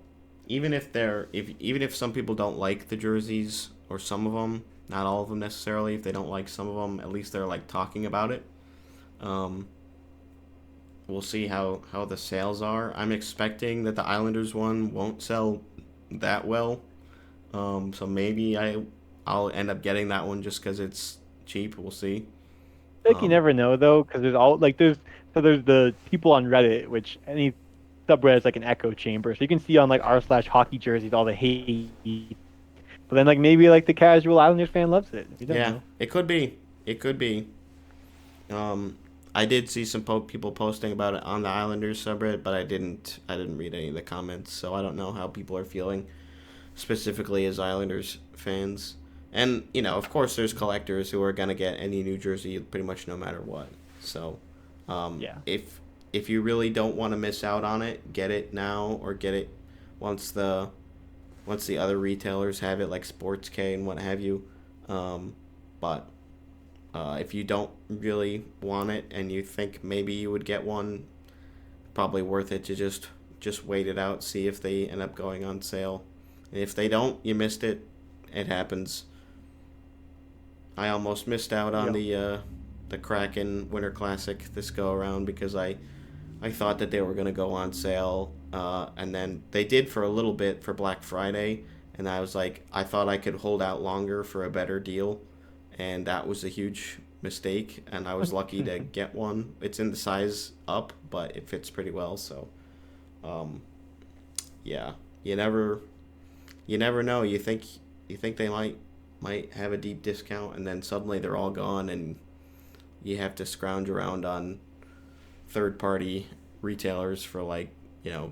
even if some people don't like the jerseys, or some of them, not all of them necessarily, if they don't like some of them, at least they're like talking about it. We'll see how the sales are. I'm expecting that the Islanders one won't sell that well. So maybe I'll end up getting that one just because it's cheap. We'll see. I think you never know though, because there's the people on Reddit, which any subreddit is like an echo chamber. So you can see on like r/hockey jerseys all the hate, but then like maybe like the casual Islanders fan loves it. You don't Yeah, know. it could be. It could be. I did see some people posting about it on the Islanders subreddit, but I didn't read any of the comments, so I don't know how people are feeling specifically as Islanders fans. And of course, there's collectors who are gonna get any new jersey pretty much no matter what. So, Yeah. if you really don't want to miss out on it, get it now, or get it once the other retailers have it, like Sports K and what have you. But if you don't really want it and you think maybe you would get one, probably worth it to just wait it out, see if they end up going on sale. And if they don't, you missed it. It happens. I almost missed out on the Kraken Winter Classic this go around because I thought that they were going to go on sale, and then they did for a little bit for Black Friday, and I was like, I thought I could hold out longer for a better deal, and that was a huge mistake, and I was lucky to get one. It's in the size up, but it fits pretty well, so yeah, you never know. You think they might have a deep discount, and then suddenly they're all gone, and you have to scrounge around on third-party retailers for like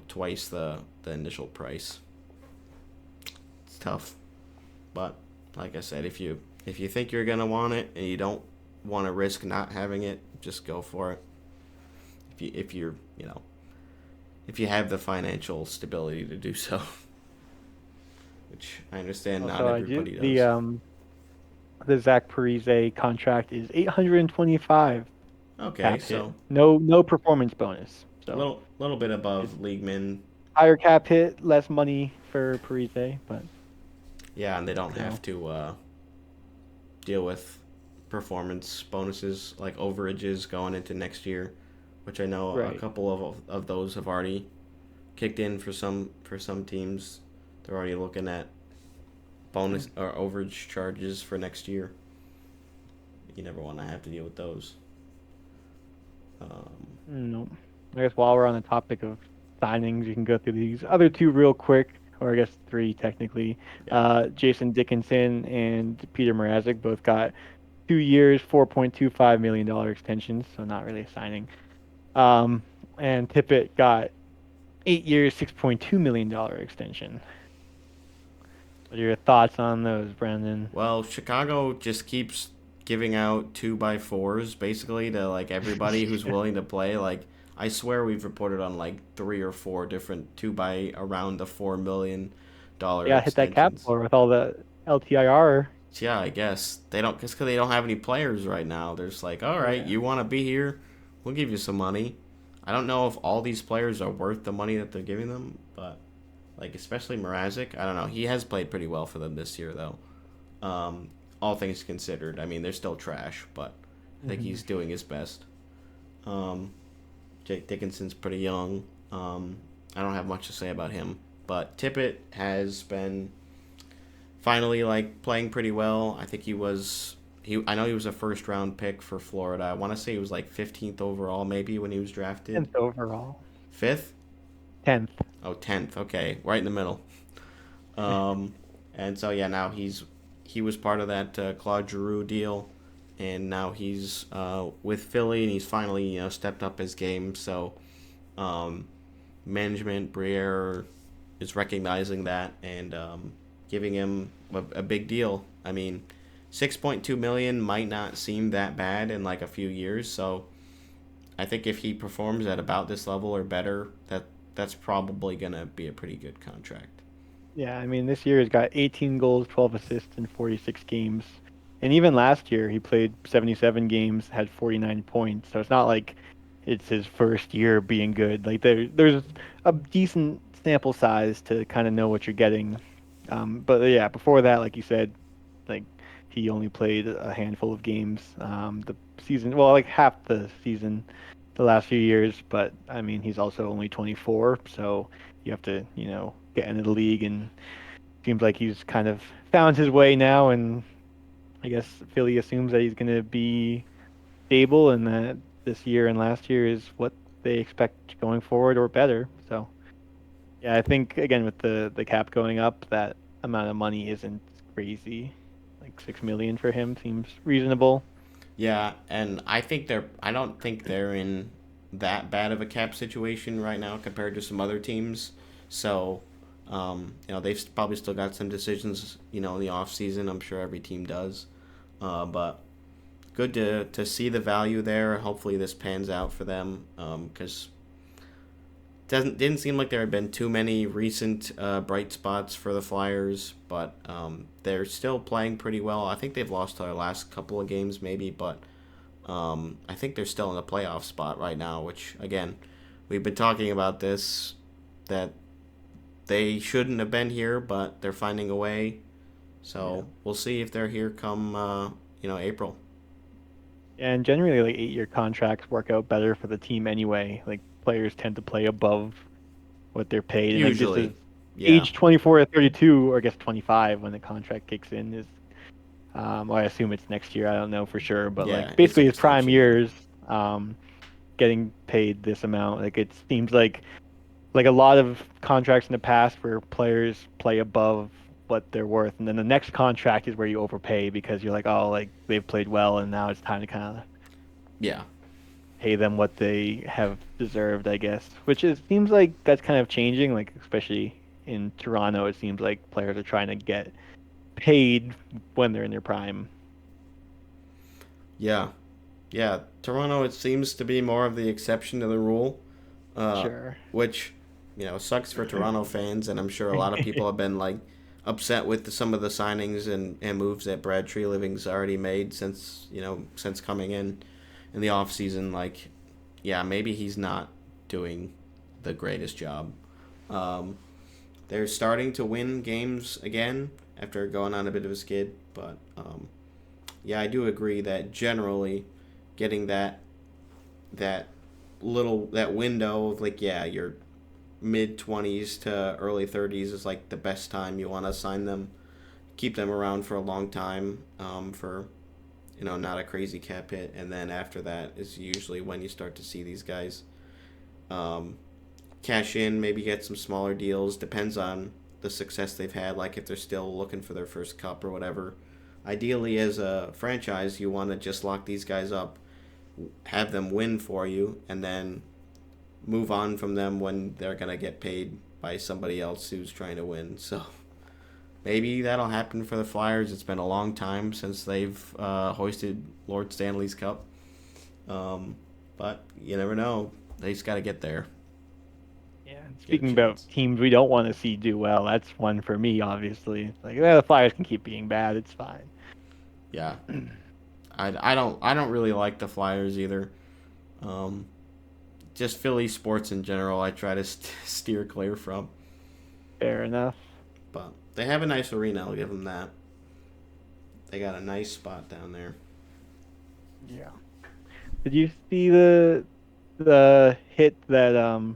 twice the initial price. It's tough, but like I said, if you If you think you're gonna want it and you don't want to risk not having it, just go for it. If you're if you have the financial stability to do so, which I understand not Also, everybody does. The Zach Parise contract is 825 Okay, cap hit. so No performance bonus. a So little bit it's above league min. higher cap hit, less money for Parise, but Yeah, and they don't you know, have to deal with performance bonuses like overages going into next year, which I know a right. couple of those have already kicked in for some teams. They're already looking at bonus or overage charges for next year. You never want to have to deal with those. No. I guess while we're on the topic of signings, you can go through these other two real quick, or I guess three technically. Yeah. Jason Dickinson and Peter Mrazek both got 2 years, $4.25 million extensions, so not really a signing. And Tippett got 8 years, $6.2 million extension. What are your thoughts on those, Brandon? Well, Chicago just keeps giving out 2x4s basically to like everybody who's willing to play. Like I swear we've reported on like 3 or 4 different 2 by around the $4 million Yeah, hit that cap extensions. floor with all the LTIR. Yeah, I guess they don't because they don't have any players right now. They're just like, all right, Yeah. you want to be here, we'll give you some money. I don't know if all these players are worth the money that they're giving them, but like especially Mrazek, I don't know. He has played pretty well for them this year though. All things considered, I mean they're still trash, but I think he's doing his best. Jake Dickinson's pretty young. I don't have much to say about him, but Tippett has been finally like playing pretty well. I think I know he was a first round pick for Florida. I want to say he was like 15th overall maybe when he was drafted. 10th overall. 5th? 10th. Oh, 10th. Okay, right in the middle. And so yeah, now he was part of that Claude Giroux deal, and now he's with Philly, and he's finally stepped up his game. So management Briere is recognizing that and giving him a big deal. I mean, 6.2 million might not seem that bad in like a few years. So I think if he performs at about this level or better, that's probably gonna be a pretty good contract. Yeah, I mean, this year he's got 18 goals, 12 assists in 46 games. And even last year, he played 77 games, had 49 points. So it's not like it's his first year being good. Like there's a decent sample size to kind of know what you're getting. But yeah, before that, like you said, like he only played a handful of games. The season, well, like half the season, the last few years. But I mean, he's also only 24, so you have to, get into the league, and seems like he's kind of found his way now. And I guess Philly assumes that he's going to be stable, and that this year and last year is what they expect going forward or better. So yeah, I think again with the cap going up, that amount of money isn't crazy. Like 6 million for him seems reasonable. Yeah, and I don't think they're in that bad of a cap situation right now compared to some other teams. So, they've probably still got some decisions, in the off season. I'm sure every team does. But good to see the value there. Hopefully this pans out for them because didn't seem like there had been too many recent bright spots for the Flyers, but they're still playing pretty well. I think they've lost their last couple of games maybe, but I think they're still in the playoff spot right now, which, again, we've been talking about this, that they shouldn't have been here, but they're finding a way. So we'll see if they're here come, April. And generally, like 8-year contracts work out better for the team anyway. Like players tend to play above what they're paid. And like this Usually, is yeah. age 24 to 32, or I guess 25 when the contract kicks in is. Well, I assume it's next year. I don't know for sure, but Yeah, like it's basically an his prime extension. years, getting paid this amount. Like it seems like a lot of contracts in the past where players play above what they're worth, and then the next contract is where you overpay because you're like, oh, like they've played well, and now it's time to kind of Yeah. pay them what they have deserved, I guess. Which seems like that's kind of changing. Like especially in Toronto, it seems like players are trying to get paid when they're in their prime. Yeah. Yeah. Toronto, it seems to be more of the exception to the rule. Sure. Which, sucks for Toronto fans, and I'm sure a lot of people have been like upset with some of the signings and moves that Brad Treliving's already made since coming in the offseason. Like, yeah, maybe he's not doing the greatest job. They're starting to win games again after going on a bit of a skid, but yeah, I do agree that generally getting that window of like, yeah, your mid 20s to early 30s is like the best time you want to sign them, keep them around for a long time, for not a crazy cap hit, and then after that is usually when you start to see these guys cash in, maybe get some smaller deals, depends on the success they've had, like if they're still looking for their first cup or whatever. Ideally, as a franchise, you want to just lock these guys up, have them win for you, and then move on from them when they're going to get paid by somebody else who's trying to win. So maybe that'll happen for the Flyers. It's been a long time since they've hoisted Lord Stanley's Cup. But you never know. They just got to get there. Yeah. Speaking about teams we don't want to see do well, that's one for me, obviously. Like, the Flyers can keep being bad. It's fine. Yeah. I don't really like the Flyers either. Just Philly sports in general, I try to steer clear from. Fair enough. But they have a nice arena, I'll give them that. They got a nice spot down there. Yeah. Did you see the hit that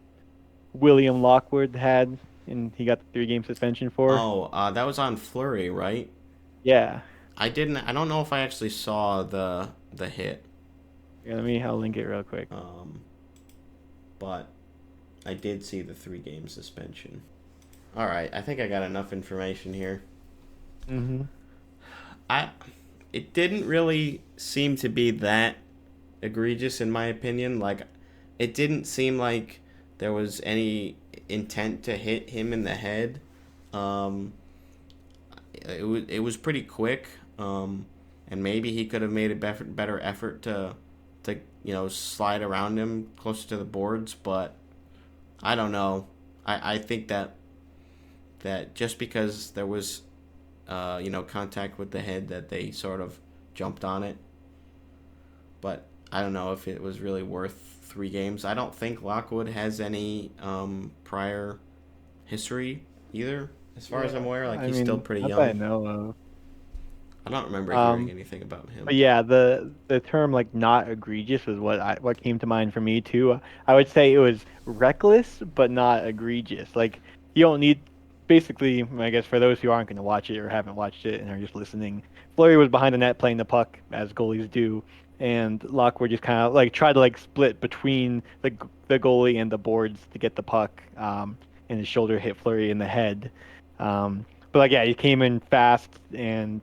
William Lockwood had, and he got the 3-game suspension for? Oh, that was on Fleury, right? Yeah. I don't know if I actually saw the hit. Yeah, I'll link it real quick. But I did see the 3-game suspension. All right, I think I got enough information here. Mm-hmm. It didn't really seem to be that egregious in my opinion. Like, it didn't seem like there was any intent to hit him in the head. It was pretty quick. And maybe he could have made a better effort to slide around him closer to the boards, but I don't know. I think that just because there was contact with the head, that they sort of jumped on it. But I don't know if it was really worth 3 games. I don't think Lockwood has any prior history either, as far as I'm aware. Like, he's still pretty young. I know of. I don't remember hearing anything about him. But yeah, the term like not egregious was what came to mind for me too. I would say it was reckless but not egregious. Like, you don't need, basically, I guess for those who aren't going to watch it or haven't watched it and are just listening, Fleury was behind the net playing the puck as goalies do, and Lockwood just kind of like tried to like split between the goalie and the boards to get the puck, and his shoulder hit Fleury in the head. But like, yeah, he came in fast, and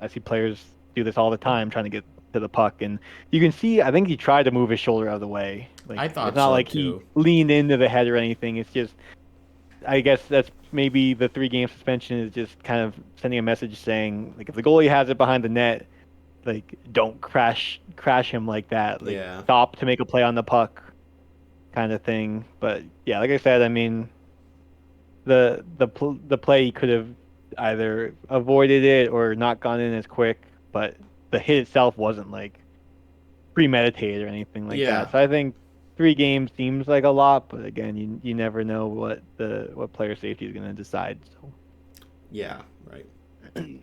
I see players do this all the time, trying to get to the puck, and you can see, I think he tried to move his shoulder out of the way. Like, I thought it's not so, like too. he leaned into the head or anything. It's just, I guess that's maybe the 3-game suspension is just kind of sending a message saying, like, if the goalie has it behind the net, like, don't crash him like that. Like, Yeah. Stop to make a play on the puck, kind of thing. But yeah, like I said, the play could have either avoided it or not gone in as quick, but the hit itself wasn't like premeditated or anything like that. So I think 3 games seems like a lot, but again, you never know what player safety is going to decide. So. Yeah, right.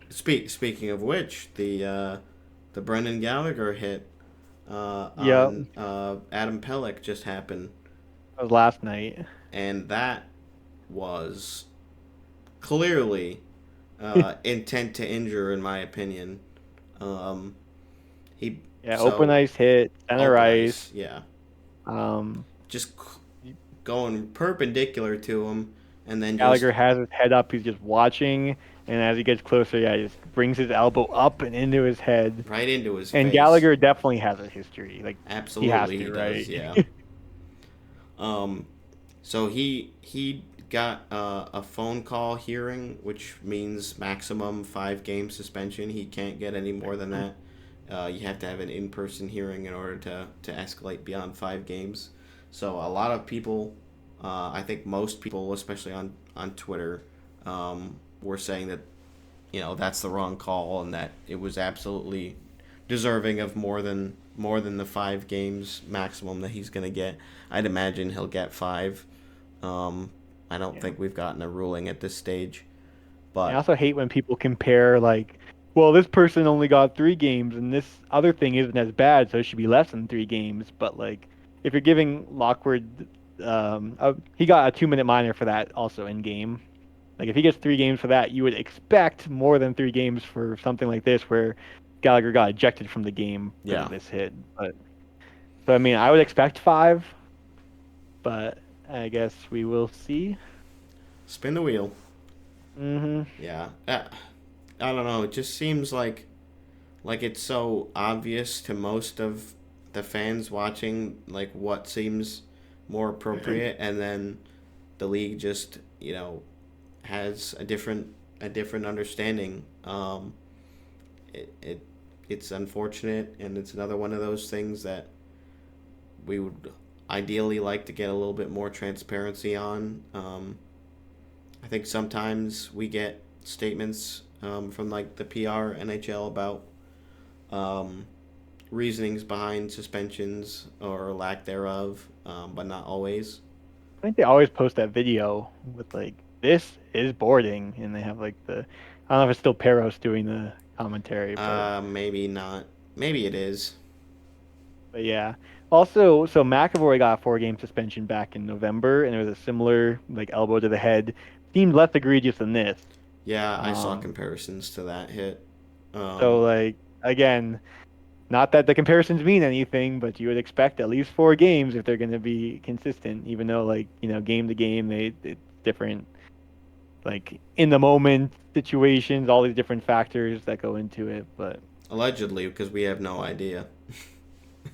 Speaking of which, the Brendan Gallagher hit on Adam Pelech just happened. That was last night, and that was clearly intent to injure, in my opinion. Open ice hit, center ice. Yeah. Um, just going perpendicular to him, and then Gallagher has his head up. He's just watching, and as he gets closer, he just brings his elbow up and into his head, right into his and face. Gallagher definitely has a history. Like, absolutely, he has to, right? Does, yeah. So he got a phone call hearing, which means maximum 5-game suspension. He can't get any more than that. You have to have an in-person hearing in order to escalate beyond 5 games. So a lot of people, I think most people, especially on Twitter, were saying that, that's the wrong call and that it was absolutely deserving of more than the 5 games maximum that he's going to get. I'd imagine he'll get 5. I don't think we've gotten a ruling at this stage. But I also hate when people compare, like, well, this person only got 3 games and this other thing isn't as bad, so it should be less than 3 games. But, like, if you're giving Lockwood, he got a 2-minute minor for that also in game. Like, if he gets 3 games for that, you would expect more than 3 games for something like this where Gallagher got ejected from the game because of this hit. But so, I mean, I would expect 5, but I guess we will see. Spin the wheel. Mm-hmm. Yeah. I don't know. It just seems like it's so obvious to most of the fans watching, like, what seems more appropriate, and then the league just, has a different understanding. It's unfortunate, and it's another one of those things that we would ideally like to get a little bit more transparency on. I think sometimes we get statements from, like, the PR NHL about reasonings behind suspensions or lack thereof, but not always. I think they always post that video with, like, this is boarding, and they have, like, I don't know if it's still Peros doing the commentary, but Maybe not. Maybe it is. but yeah. Also, so McAvoy got a 4-game suspension back in November, and it was a similar, like, elbow to the head. Seemed less egregious than this. Yeah, I saw comparisons to that hit. So, like, again, not that the comparisons mean anything, but you would expect at least 4 games if they're going to be consistent, even though, like, game to game, it's different, like, in the moment situations, all these different factors that go into it. But allegedly, because we have no idea.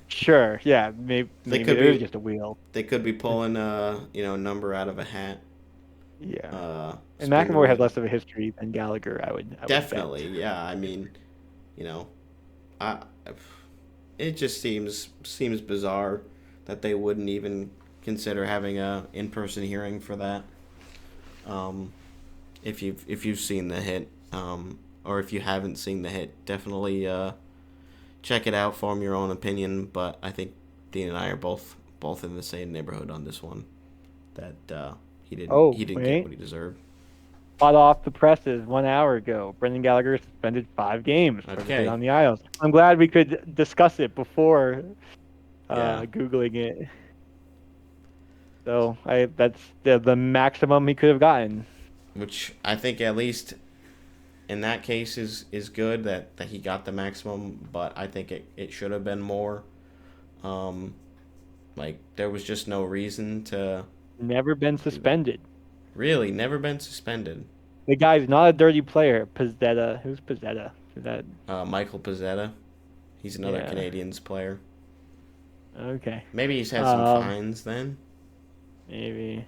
Sure, yeah, maybe it is just a wheel. They could be pulling a number out of a hat. Yeah. And McAvoy has less of a history than Gallagher, I would definitely, bet. yeah. I mean, it just seems bizarre that they wouldn't even consider having a in-person hearing for that. If you've seen the hit, or if you haven't seen the hit, definitely check it out, form your own opinion. But I think Dean and I are both in the same neighborhood on this one. That he didn't get what he deserved. Hot off the presses 1 hour ago, Brendan Gallagher suspended 5 games for on the Isles. I'm glad we could discuss it before Googling it. So that's the maximum he could have gotten. Which I think at least in that case is good that he got the maximum, but I think it should have been more. Like, there was just no reason to... Never been suspended. Really? Never been suspended? The guy's not a dirty player. Pizzetta. Who's Pizzetta? Is that... Michael Pizzetta. He's another Canadiens player. Okay. Maybe he's had some fines then? Maybe.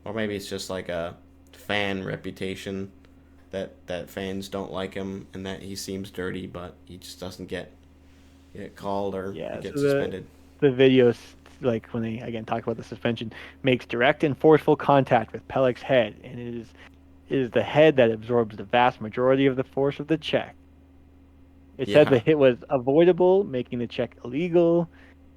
Or maybe it's just like a fan reputation that fans don't like him and that he seems dirty, but he just doesn't get called or get suspended. The videos, like, when they again talk about the suspension, makes direct and forceful contact with Pelech's head, and it is the head that absorbs the vast majority of the force of the check. It said the hit was avoidable, making the check illegal.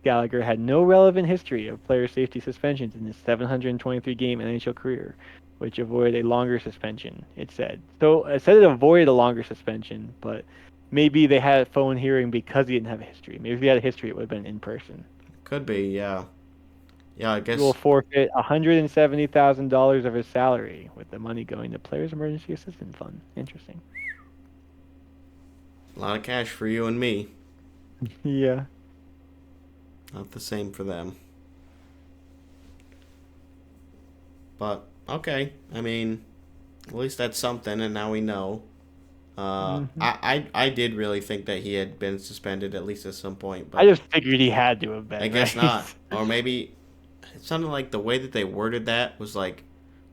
Gallagher had no relevant history of player safety suspensions in his 723-game NHL career, which avoided a longer suspension, it said. So it said it avoided a longer suspension, but maybe they had a phone hearing because he didn't have a history. Maybe if he had a history, it would have been in person. Could be, yeah. Yeah, I guess... He will forfeit $170,000 of his salary, with the money going to Players' Emergency Assistance Fund. Interesting. A lot of cash for you and me. Yeah. Not the same for them. But, okay. I mean, at least that's something, and now we know. I did really think that he had been suspended at least at some point. But I just figured he had to have been. I guess not. Or maybe it sounded like the way that they worded that was like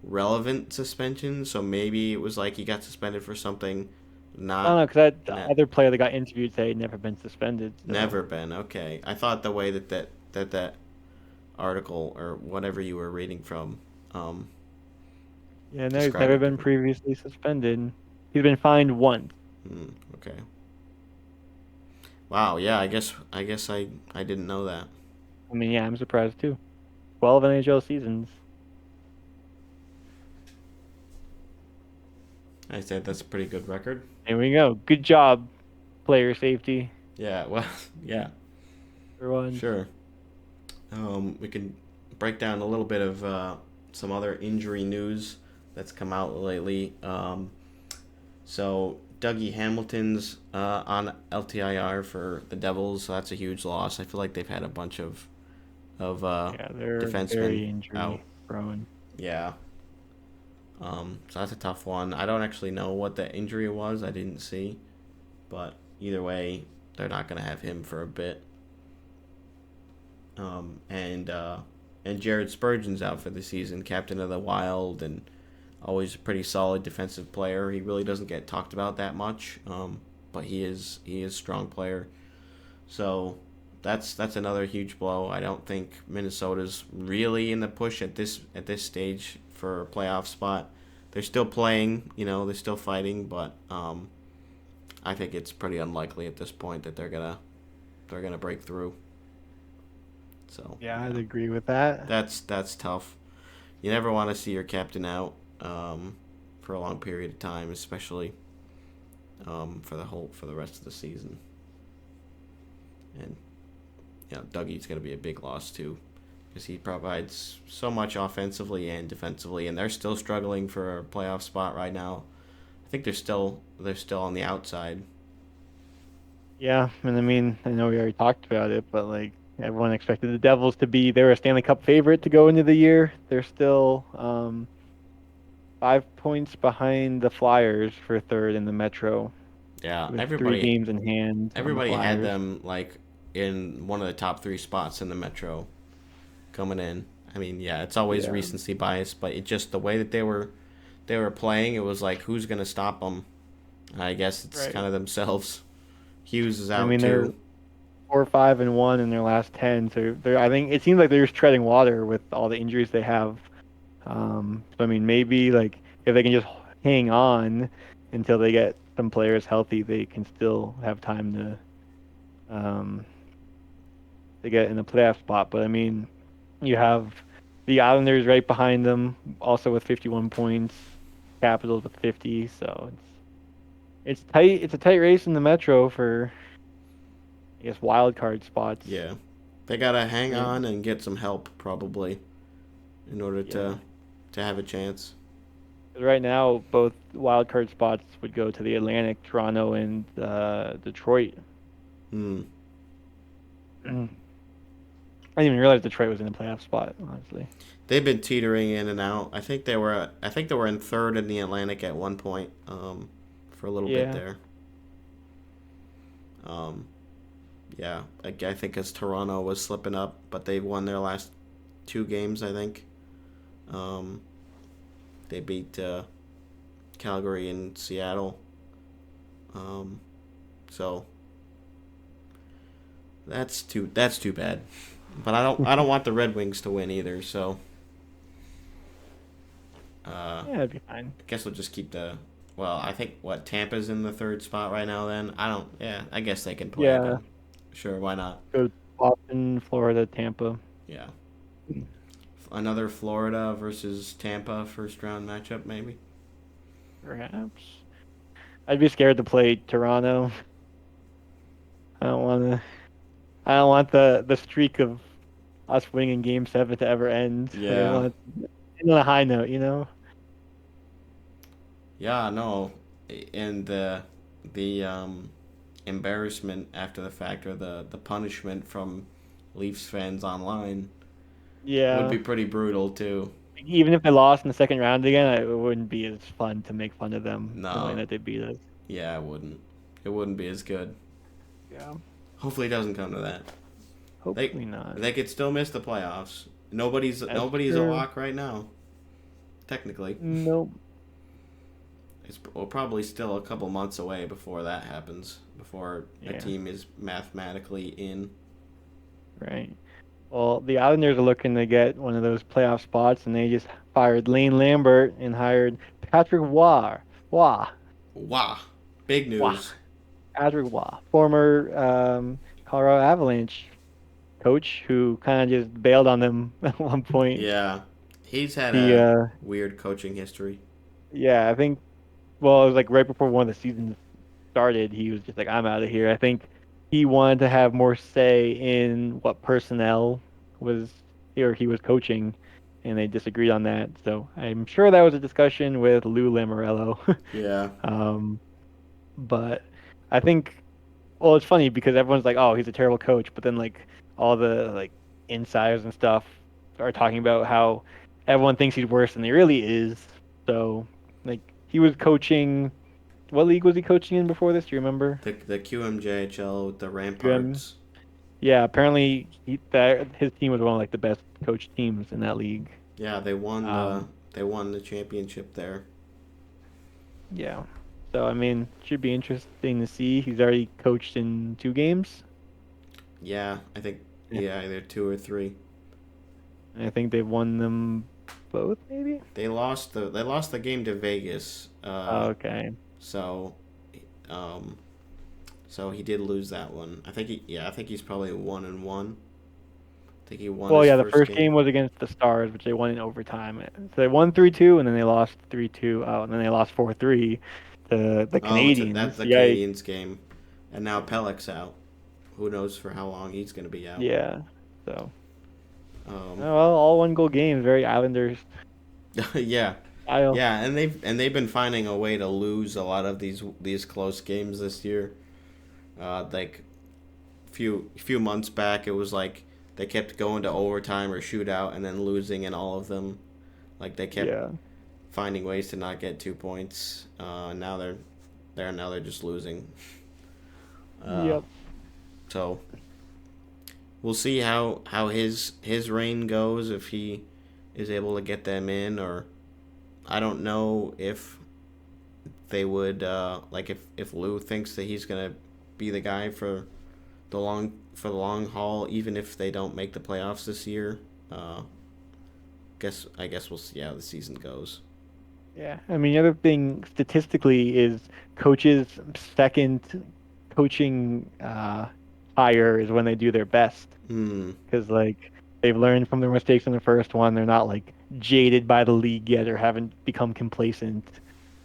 relevant suspension, so maybe it was like he got suspended for something I not don't know, because that na- other player that got interviewed said he'd never been suspended. So. never been. Okay. I thought the way that article or whatever you were reading from Yeah, no, he's described never it been different. previously suspended. He's been fined once. Okay. Wow, yeah, I didn't know that. I mean, yeah, I'm surprised too. 12 NHL seasons. I said that's a pretty good record. There we go. Good job, player safety. Yeah, well, yeah, For one. sure. We can break down a little bit of some other injury news that's come out lately. So Dougie Hamilton's on LTIR for the Devils. So that's a huge loss. I feel like they've had a bunch of Yeah, they're defensemen very injury out. prone. Yeah. So that's a tough one. I don't actually know what the injury was. I didn't see, but either way, they're not gonna have him for a bit. And Jared Spurgeon's out for the season, captain of the Wild, and always a pretty solid defensive player. He really doesn't get talked about that much, but he is a strong player. So that's another huge blow. I don't think Minnesota's really in the push at this stage for a playoff spot. They're still playing, they're still fighting, but I think it's pretty unlikely at this point that they're gonna break through. So Yeah, I'd agree with that. that's tough. You never want to see your captain out for a long period of time, especially for the rest of the season. And Dougie's going to be a big loss too, because he provides so much offensively and defensively, and they're still struggling for a playoff spot right now. I think they're still on the outside. Yeah, and I mean, I know we already talked about it, but like everyone expected the Devils to be, they were a Stanley Cup favorite to go into the year. They're still 5 points behind the Flyers for third in the Metro Yeah, with 3 games in hand on the everybody had Flyers. them like in one of the top 3 spots in the Metro coming in. I mean, yeah, it's always Yeah. recency bias, but it just the way that they were playing, it was like who's gonna stop them? I guess it's Right. kind of themselves. Hughes is out I mean, they're too. 4-5-1 in their last 10, so I think it seems like they're just treading water with all the injuries they have. So I mean, maybe like if they can just hang on until they get some players healthy, they can still have time to get in the playoff spot. But I mean, you have the Islanders right behind them, also with 51 points, Capitals with 50. So it's tight. It's a tight race in the Metro for, I guess, wild card spots. Yeah, they gotta hang Yeah. on and get some help probably in order Yeah. to have a chance. 'Cause right now, both wild card spots would go to the Atlantic, Toronto, and Detroit. Hmm. I didn't even realize Detroit was in the playoff spot, honestly. They've been teetering in and out. I think they were in third in the Atlantic at one point for a little bit Yeah. there. Yeah, I think as Toronto was slipping up, but they won their last 2 games, I think. They beat Calgary and Seattle. So that's too bad. But I don't want the Red Wings to win either, so Yeah, it'd be fine. I guess we'll just keep the. Well, I think Tampa's in the 3rd spot right now. Then I don't. Yeah, I guess they can play. Yeah. Again. Sure, why not? Go Boston, Florida, Tampa. Yeah. Another Florida versus Tampa first round matchup, maybe. Perhaps. I'd be scared to play Toronto. I don't want to. I don't want the streak of us winning Game 7 to ever end. I Yeah. want to end on a high note, you know? Yeah, no, and the embarrassment after the fact, or the punishment from Leafs fans online Yeah. would be pretty brutal too. Even if they lost in the second round again, it wouldn't be as fun to make fun of them No. knowing that they beat us. Yeah, it wouldn't. It wouldn't be as good. Yeah. Hopefully, it doesn't come to that. Hopefully not. They could still miss the playoffs. Nobody's a true. lock right now. technically. Nope. We're probably still a couple months away before that happens, before a Yeah. team is mathematically in. Right. Well, the Islanders are looking to get one of those playoff spots, and they just fired Lane Lambert and hired Patrick Waugh. Waugh. Wow. Big Waugh. news. Patrick Waugh, former Colorado Avalanche coach who kind of just bailed on them at one point. Yeah. He's had He, a weird coaching history. yeah, I think, well, it was like right before one of the seasons started, he was just like, I'm out of here. I think he wanted to have more say in what personnel was or he was coaching, and they disagreed on that. So I'm sure that was a discussion with Lou Lamoriello. Yeah. But I think, well, it's funny because everyone's like, oh, he's a terrible coach, but then like all the like insiders and stuff are talking about how everyone thinks he's worse than he really is. So like he was coaching. What league was he coaching in before this? Do you remember? The QMJHL with the QM. Ramparts. Yeah, apparently his team was one of like the best coached teams in that league. Yeah, they won Um, the championship there. Yeah. So I mean, should be interesting to see. He's already coached in 2 games. Yeah, I think Yeah. either 2 or 3. And I think they've won them both, maybe. They lost the game to Vegas. Okay. So, so he did lose that one. I think he's probably 1-1. I think he won. Well, his yeah, the first first game was against the Stars, which they won in overtime. So they won 3-2, and then they lost 3-2. Oh, and then they lost 4-3 to the Canadiens. That's the Yeah, Canadiens game, and now Pelech's out. Who knows for how long he's going to be out? yeah. So, Um, well, all 1-goal games, very Islanders yeah, style. yeah, and they've been finding a way to lose a lot of these close games this year. Like few months back, it was like they kept going to overtime or shootout and then losing in all of them. Like they kept finding ways to not get 2 points. Now they're just losing. Yep. So we'll see how his reign goes, if he is able to get them in, or I don't know if they would like if Lou thinks that he's gonna be the guy for the long haul, even if they don't make the playoffs this year. I guess we'll see how the season goes. Yeah. I mean, the other thing statistically is coaches' second coaching hire is when they do their best. Because like they've learned from their mistakes in the first one. They're not like jaded by the league yet or haven't become complacent.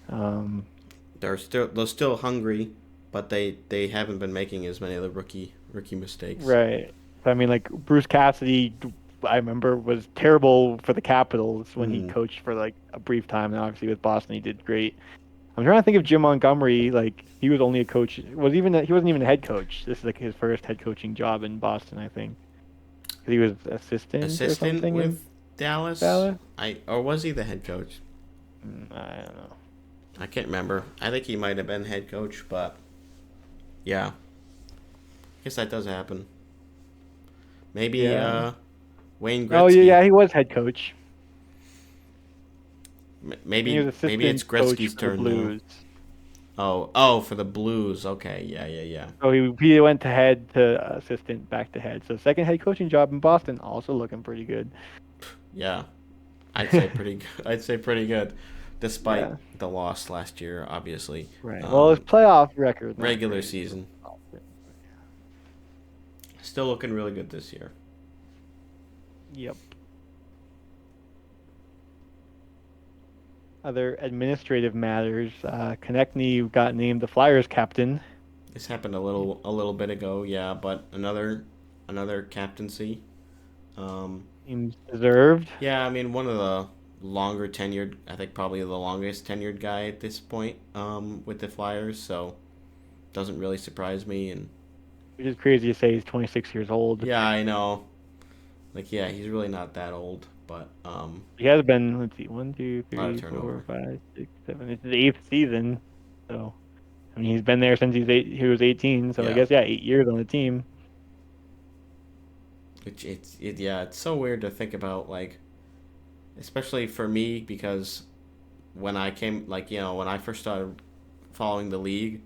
They're still hungry, but they haven't been making as many of the rookie mistakes. Right. I mean, like Bruce Cassidy, I remember was terrible for the Capitals when he coached for like a brief time, and obviously with Boston he did great. I'm trying to think of Jim Montgomery. Like he was only a coach. He wasn't even a head coach. This is like his first head coaching job in Boston, I think. 'Cause he was assistant or something with Dallas. Or was he the head coach? I don't know. I can't remember. I think he might have been head coach, but yeah, I guess that does happen. Maybe Wayne Gretzky. Oh yeah, he was head coach. Maybe He was assistant it's coach Gretzky's for the turn now. Blues. Oh, for the Blues. Okay, yeah. So he went to head to assistant, back to head. So second head coaching job in Boston, also looking pretty good. Yeah, I'd say pretty good. I'd say pretty good, despite the loss last year, obviously. Right. Well, his playoff record. Regular season. Still looking really good this year. Yep. Other administrative matters. Konechny got named the Flyers captain. This happened a little bit ago, yeah, but another captaincy. Seems deserved. Yeah, I mean, one of the longer tenured, I think probably the longest tenured guy at this point with the Flyers, so doesn't really surprise me. And Which is crazy to say he's 26 years old. yeah, I know. Like, yeah, he's really not that old, but He has been, let's see, 1, 2, A lot of 3, 4, turnover. 5, 6, 7. It's his 8th season. So, I mean, he's been there since he was 18. So I Yeah. guess, 8 years on the team. it's so weird to think about, like, especially for me because when I came, like, when I first started following the league,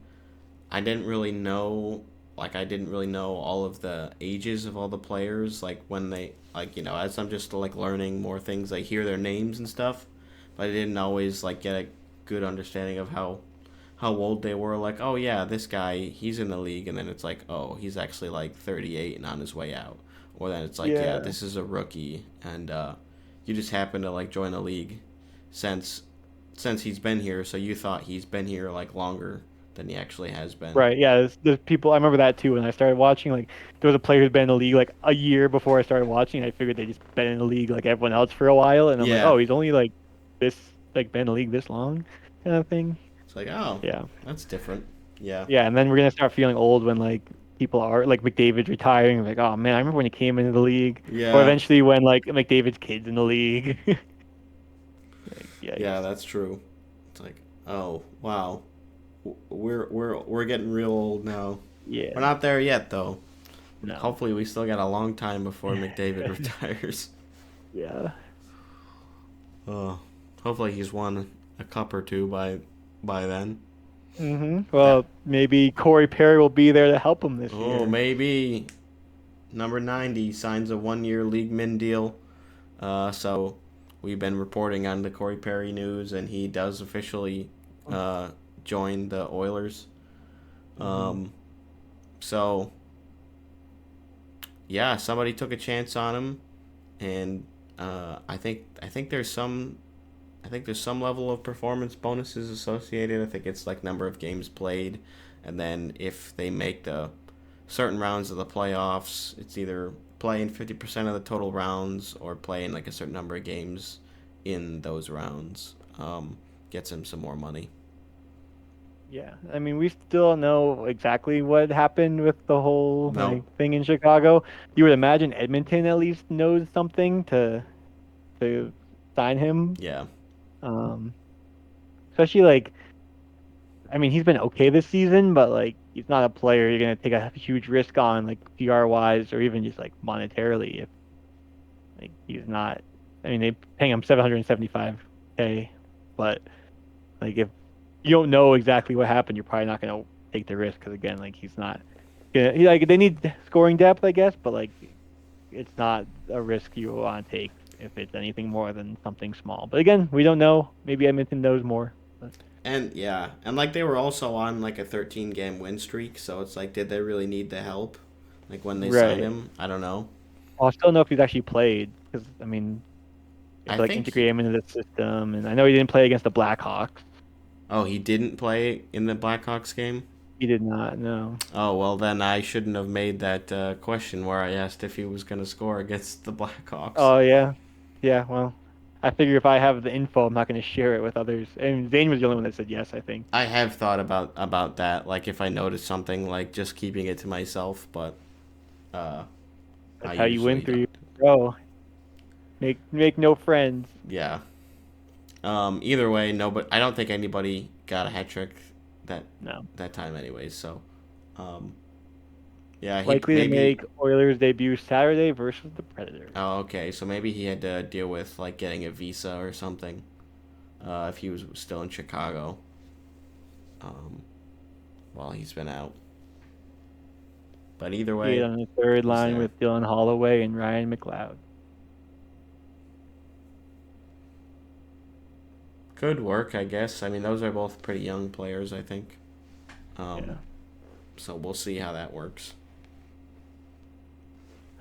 I didn't really know, I didn't really know all of the ages of all the players. Like when they, as I'm just like learning more things, I hear their names and stuff, but I didn't always like get a good understanding of how old they were. Like, oh yeah, this guy, he's in the league, and then it's like, oh, he's actually like 38 and on his way out, or then it's like, yeah, Yeah. this is a rookie, and you just happen to like join the league since he's been here, so you thought he's been here like longer than he actually has been. Right. Yeah. There's people. I remember that too when I started watching. Like, there was a player who's been in the league like a year before I started watching. I figured they just been in the league like everyone else for a while, and I'm like, Yeah, oh, he's only like this, like been in the league this long, kind of thing. it's like, oh, Yeah. that's different. Yeah, Yeah. And then we're gonna start feeling old when like people are like McDavid's retiring. Like, oh man, I remember when he came into the league, or yeah, eventually when like McDavid's kids in the league. Like, yeah, yikes. that's true. It's like, oh wow, we're getting real old now. We're Yeah. not there yet though. No. Hopefully, we still got a long time before McDavid retires. Yeah. Uh, hopefully, he's won a cup or two by then. That Well, maybe Corey Perry will be there to help him this oh year. maybe number 90 signs a 1-year league min deal. So we've been reporting on the Corey Perry news, and he does officially uh, join the Oilers. hmm Um, so yeah, somebody took a chance on him, and I think there's some level of performance bonuses associated. I think it's like number of games played, and then if they make the certain rounds of the playoffs, it's either playing 50% of the total rounds or playing like a certain number of games in those rounds. Gets him some more money. Yeah, I mean, we still don't know exactly what happened with the whole No, like thing in Chicago. You would imagine Edmonton at least knows something to sign him. yeah, Um, Especially like, I mean, he's been okay this season, but like, he's not a player you're gonna take a huge risk on, like PR wise, or even just like monetarily. If like he's not, I mean, they paying him 775K, but like if you don't know exactly what happened, you're probably not gonna take the risk because again, like he's not. Yeah, like they need scoring depth, I guess, but like it's not a risk you want to take if it's anything more than something small. But again, we don't know. Maybe Edmonton knows more. But, and like they were also on like a 13-game win streak, so it's like, did they really need the help? Like when they signed right. him, I don't know. Well, I still don't know if he's actually played because I mean, you have I to like think he, integrate him into the system, and I know he didn't play against the Blackhawks. oh, he didn't play in the Blackhawks game. He did not. No. Oh, well, then I shouldn't have made that question where I asked if he was going to score against the Blackhawks. Oh yeah, yeah. Well, I figure if I have the info, I'm not going to share it with others. And Zane was the only one that said yes, I think. I have thought about that, like if I notice something, like just keeping it to myself, but uh, I That's how you win usually through don't. your bro. Make no friends. Yeah. Either way, no, but I don't think anybody got a hat trick that No. that time, anyways. So, um, yeah, he Likely to maybe. make Oilers debut Saturday versus the Predators. Oh, okay, so maybe he had to deal with like getting a visa or something. If he was still in Chicago, um, while he's been out. But either He way, on the third he's line there. with Dylan Holloway and Ryan McLeod. Could work, I guess. I mean, those are both pretty young players, I think. Yeah. Um, so we'll see how that works.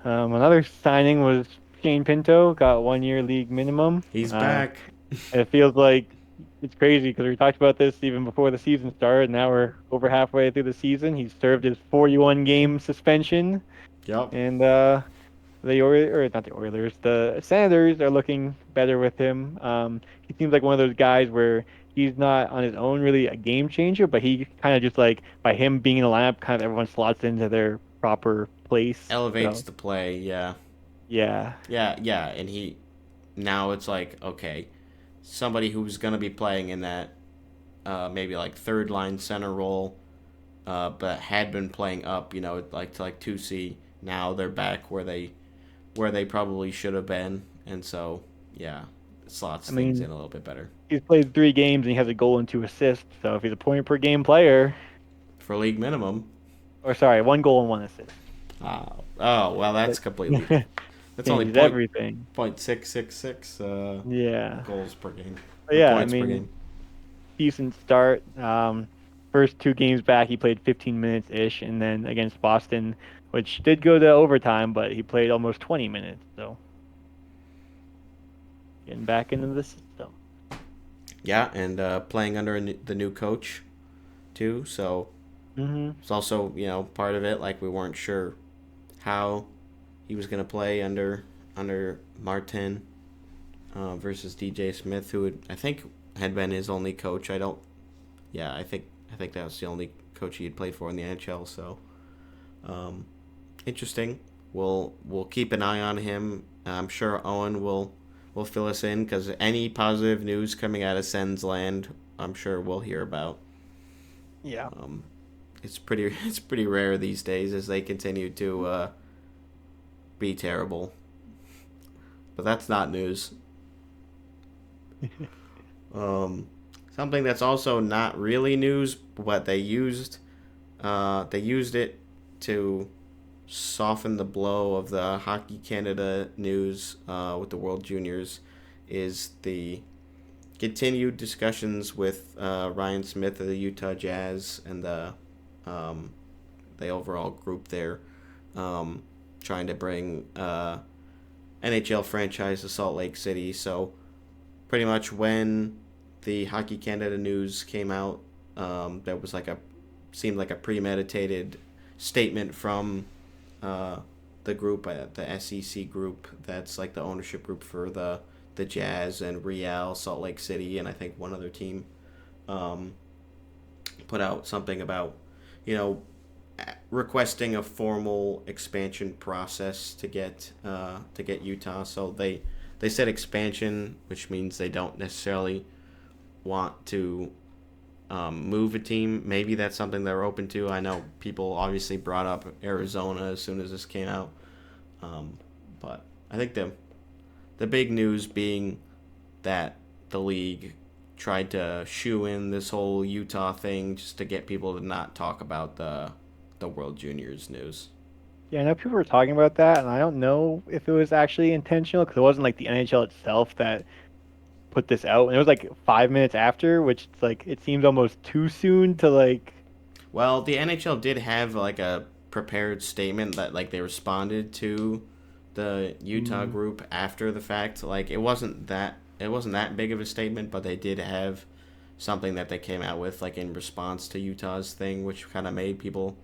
Another signing was Shane Pinto, got 1 year league minimum. He's back. It feels like it's crazy because we talked about this even before the season started. Now we're over halfway through the season. He's served his 41 game suspension, Yup. and or not the Oilers, the Senators are looking better with him. He seems like one of those guys where he's not on his own really a game changer, but he kind of just like by him being in the lineup, kind of everyone slots into their proper place. Elevates So the play, yeah. yeah, Yeah, yeah, and now it's like, okay, somebody who's going to be playing in that maybe like third line center role, but had been playing up, like to like 2C. Now they're back where they probably should have been, and so yeah, slots I things mean, in a little bit better. he's played 3 games and he has a goal and 2 assists. So if he's a point per game player, For league minimum. or sorry, 1 goal and 1 assist. Oh, well, that's completely. That's only Changes everything. 0.666 Yeah. goals per game. But Or yeah, I points per mean, game. decent start. First 2 games back, he played 15 minutes ish, and then against Boston, which did go to overtime, but he played almost 20 minutes. So getting back into the system. Yeah, and playing under the new coach, too. So it's also, part of it. Like, we weren't sure how he was going to play under Martin versus DJ Smith, who I think had been his only coach. I think that was the only coach he had played for in the NHL. So interesting. We'll keep an eye on him. I'm sure Owen will fill us in, because any positive news coming out of Sens land, I'm sure we'll hear about. Yeah. It's pretty rare these days as they continue to be terrible. But that's not news. Something that's also not really news, but they used it to soften the blow of the Hockey Canada news with the World Juniors, is the continued discussions with Ryan Smith of the Utah Jazz and the overall group there, trying to bring NHL franchise to Salt Lake City. So pretty much when the Hockey Canada news came out, there was seemed like a premeditated statement from the group, the SEC group, that's like the ownership group for the Jazz and Real, Salt Lake City, and I think one other team, put out something about, requesting a formal expansion process to get Utah. So they said expansion, which means they don't necessarily want to move a team. Maybe that's something they're open to. I know people obviously brought up Arizona as soon as this came out, but I think the big news being that the league tried to shoo in this whole Utah thing just to get people to not talk about the World Juniors news. Yeah, I know people were talking about that, and I don't know if it was actually intentional, because it wasn't like the NHL itself that put this out, and it was like 5 minutes after, which it's like it seems almost too soon to like. Well, the NHL did have like a prepared statement that like they responded to the Utah group after the fact. Like it wasn't that big of a statement, but they did have something that they came out with like in response to Utah's thing, which kind of made people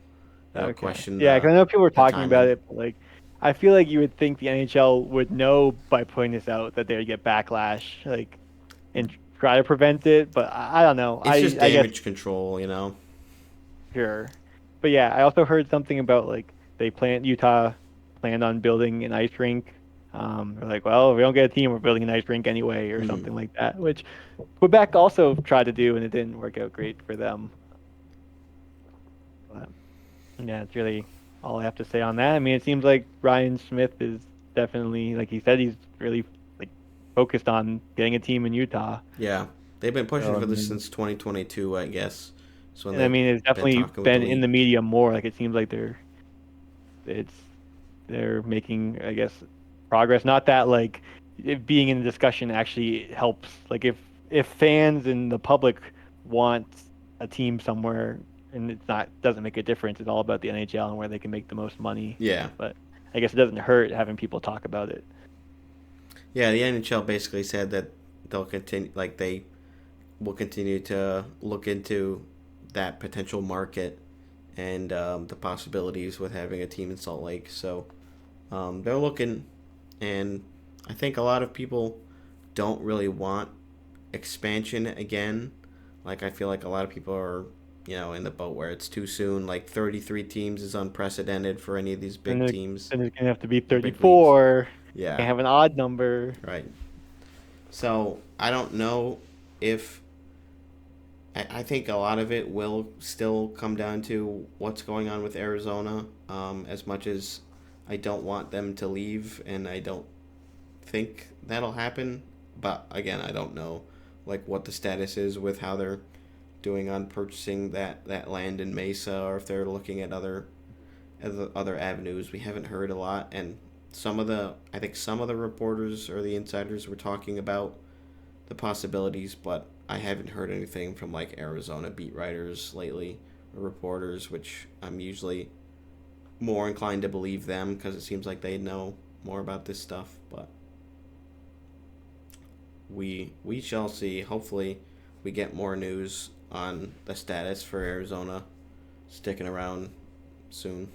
question. Yeah, because I know people were talking timing. about it, but like I feel like you would think the NHL would know by putting this out that they would get backlash, like, and try to prevent it. But I don't know. It's just I damage guess control, sure. But yeah, I also heard something about like Utah planned on building an ice rink. They're like, well, if we don't get a team, we're building an ice rink anyway, or something like that, which Quebec also tried to do, and it didn't work out great for them. But yeah, it's really all I have to say on that. I mean, it seems like Ryan Smith is definitely, like he said, he's really like focused on getting a team in Utah. Yeah, they've been pushing for this since 2022, I guess. So And I mean, it's definitely been in the league. media more. Like it seems like they're making, I guess, progress. Not that like it being in the discussion actually helps. Like if fans and the public want a team somewhere, and it's not doesn't make a difference. It's all about the NHL and where they can make the most money. Yeah. But I guess it doesn't hurt having people talk about it. Yeah, the NHL basically said that they'll continue, like they will continue to look into that potential market and the possibilities with having a team in Salt Lake. So they're looking, and I think a lot of people don't really want expansion again. Like I feel like a lot of people are, in the boat where it's too soon. Like 33 teams is unprecedented for any of these big teams. And it's gonna have to be big leagues. 34. Yeah. Can't have an odd number. Right. So I don't know if I think a lot of it will still come down to what's going on with Arizona. As much as I don't want them to leave, and I don't think that'll happen, but again, I don't know like what the status is with how they're doing on purchasing that land in Mesa, or if they're looking at other avenues. We haven't heard a lot, and I think some of the reporters or the insiders were talking about the possibilities, but I haven't heard anything from like Arizona beat writers lately or reporters, which I'm usually more inclined to believe them because it seems like they know more about this stuff. But we shall see. Hopefully we get more news on the status for Arizona sticking around soon.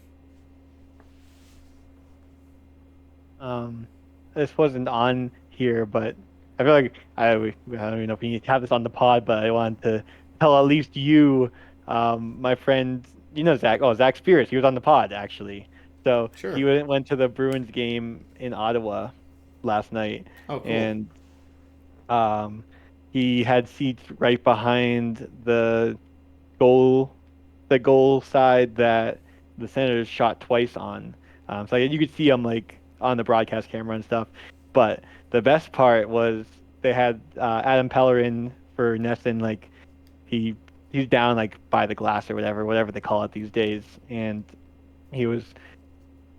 This wasn't on here, but I feel like I don't even know if we need to have this on the pod, but I wanted to tell at least you, my friend, you know Zach. Oh, Zach Spears. He was on the pod actually. So Sure. he went to the Bruins game in Ottawa last night, Oh, cool. and he had seats right behind goal, the goal side that the Senators shot twice on. So you could see him like on the broadcast camera and stuff. But the best part was they had Adam Pellerin for Nesson. Like he's down like by the glass or whatever they call it these days, and he was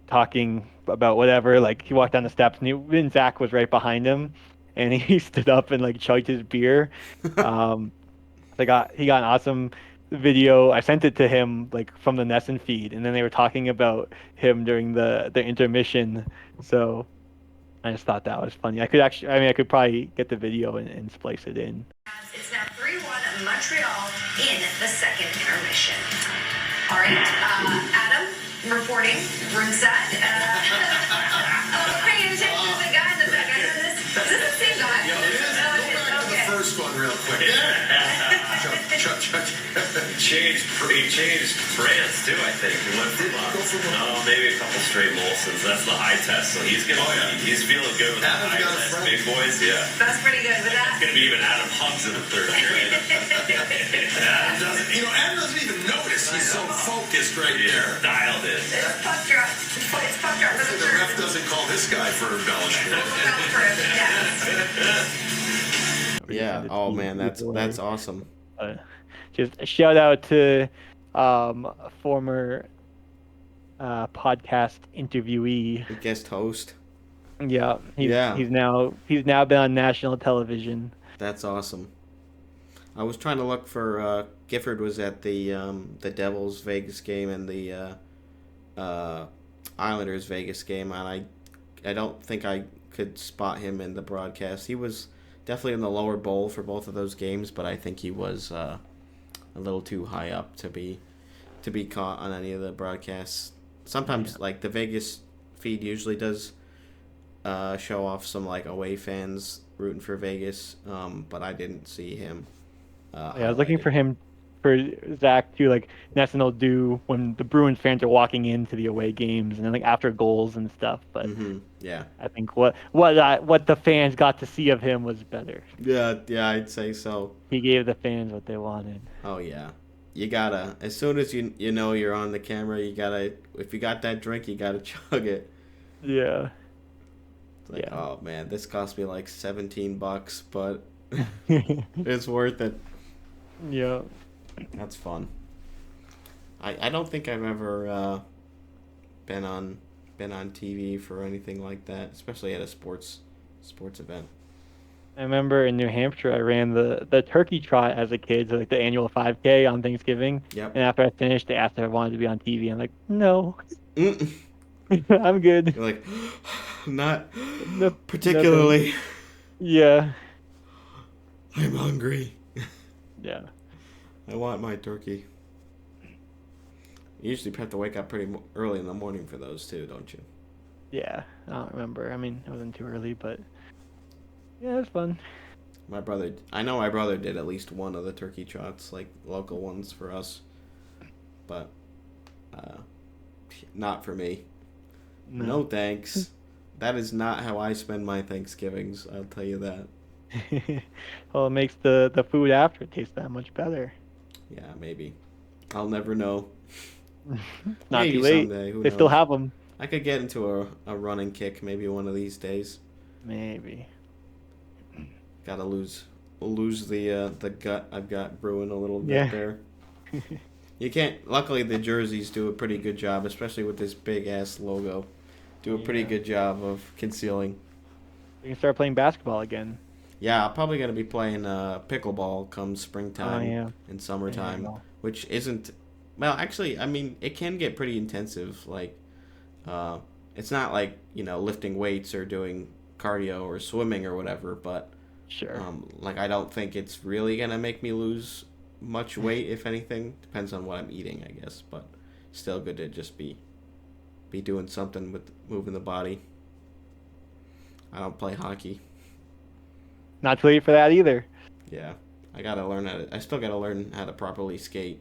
talking about whatever. Like he walked down the steps, and Zach was right behind him, and he stood up and like chugged his beer. He got an awesome video. I sent it to him like from the Nesson feed, and then they were talking about him during the intermission. So I just thought that was funny. I could probably get the video and splice it in. It's now 3-1 Montreal in the second intermission. All right, Adam reporting ringside. Paying attention to the guy in the back. I know this. Is this the same guy? Yo, it is. Go back to the first one real quick. Changed brands too, I think. He went from maybe a couple straight Molsons. That's the eye test. So he's he's feeling good with the eye test. Big boys, yeah. That's pretty good with that. It's gonna be even Adam Hugs in the third period. Adam doesn't even notice. He's so focused right there. Dialed in. It's puck drop. It's puck drop for the The third. ref doesn't call this guy for embellishment. Yeah. Oh man, that's awesome. Just a shout out to former podcast interviewee. The guest host. Yeah, he's now been on national television. That's awesome. I was trying to look for Gifford was at the Devils Vegas game and the Islanders Vegas game, and I don't think I could spot him in the broadcast. He was definitely in the lower bowl for both of those games, but I think he was a little too high up to be caught on any of the broadcasts. Sometimes like the Vegas feed usually does show off some like away fans rooting for Vegas, but I didn't see him. I was looking for him for Zach too. Like Nesson will do when the Bruins fans are walking into the away games and then like after goals and stuff. But yeah, I think what the fans got to see of him was better. Yeah, I'd say so. He gave the fans what they wanted. Oh yeah, you gotta, as soon as you know you're on the camera, you gotta, if you got that drink, you gotta chug it. Yeah. It's like, oh man, this cost me like $17, but it's worth it. Yeah. That's fun. I don't think I've ever been on TV for anything like that, especially at a sports event. I remember in New Hampshire, I ran the turkey trot as a kid, so like the annual 5K on Thanksgiving. Yep. And after I finished, they asked if I wanted to be on TV. I'm like, no, I'm good. You're like, not particularly. Yeah. I'm hungry. Yeah. I want my turkey. You usually have to wake up pretty early in the morning for those too, don't you? Yeah, I don't remember. I mean, it wasn't too early, but yeah, it was fun. I know my brother did at least one of the turkey trots, like local ones for us, but not for me. No thanks. That is not how I spend my Thanksgivings, I'll tell you that. Well, it makes the food after taste that much better. Yeah, maybe. I'll never know. Not maybe too late. Someday. Who They knows? still have them. I could get into a running kick maybe one of these days. Maybe. Gotta lose. We'll lose the gut I've got brewing a little bit Yeah. there. You can't. Luckily, the jerseys do a pretty good job, especially with this big ass logo. Do a pretty good job of concealing. We can start playing basketball again. Yeah, I'm probably gonna be playing pickleball come springtime Oh, yeah. and There you summertime, go. which isn't. Well, actually, I mean, it can get pretty intensive. Like, it's not like lifting weights or doing cardio or swimming or whatever, but Sure. like I don't think it's really gonna make me lose much weight. If anything, depends on what I'm eating, I guess. But still good to just be doing something with moving the body. I don't play hockey. Not too late for that either. Yeah, I gotta learn how to. I still gotta learn how to properly skate.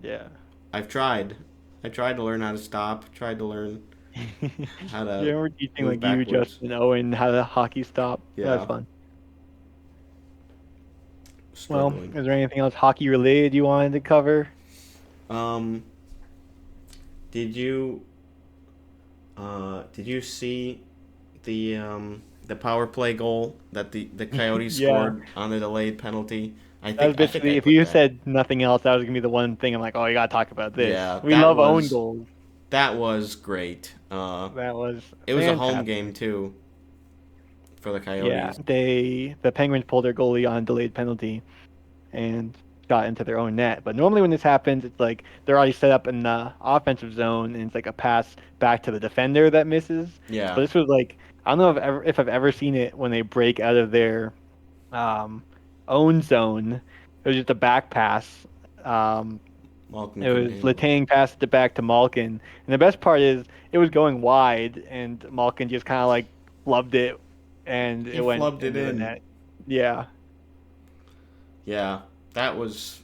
Yeah. I've tried. I tried to learn how to stop. Tried to learn how to. You remember teaching move like you, backwards. Justin, Owen, how to hockey stop? That was Yeah. fun. Well, Struggling. is there anything else hockey related you wanted to cover? Did you see the power play goal that the Coyotes Yeah. scored on the delayed penalty? I That was think basically, I if put you that. said nothing else, that was gonna be the one thing I'm like, oh, you gotta talk about this. Yeah, We that love own was- goals. That was great. That was It was a home fantastic. game too for the Yeah, Coyotes. the Penguins pulled their goalie on delayed penalty and got into their own net. But normally when this happens, it's like they're already set up in the offensive zone, and it's like a pass back to the defender that misses. Yeah. But this was like, I don't know if I've ever seen it when they break out of their own zone. It was just a back pass. Malkin It couldn't was handle it. Letang passed it back to Malkin, and the best part is it was going wide, and Malkin just kind of like flubbed it, and He it went flubbed it into the in. net. Yeah, Yeah, that was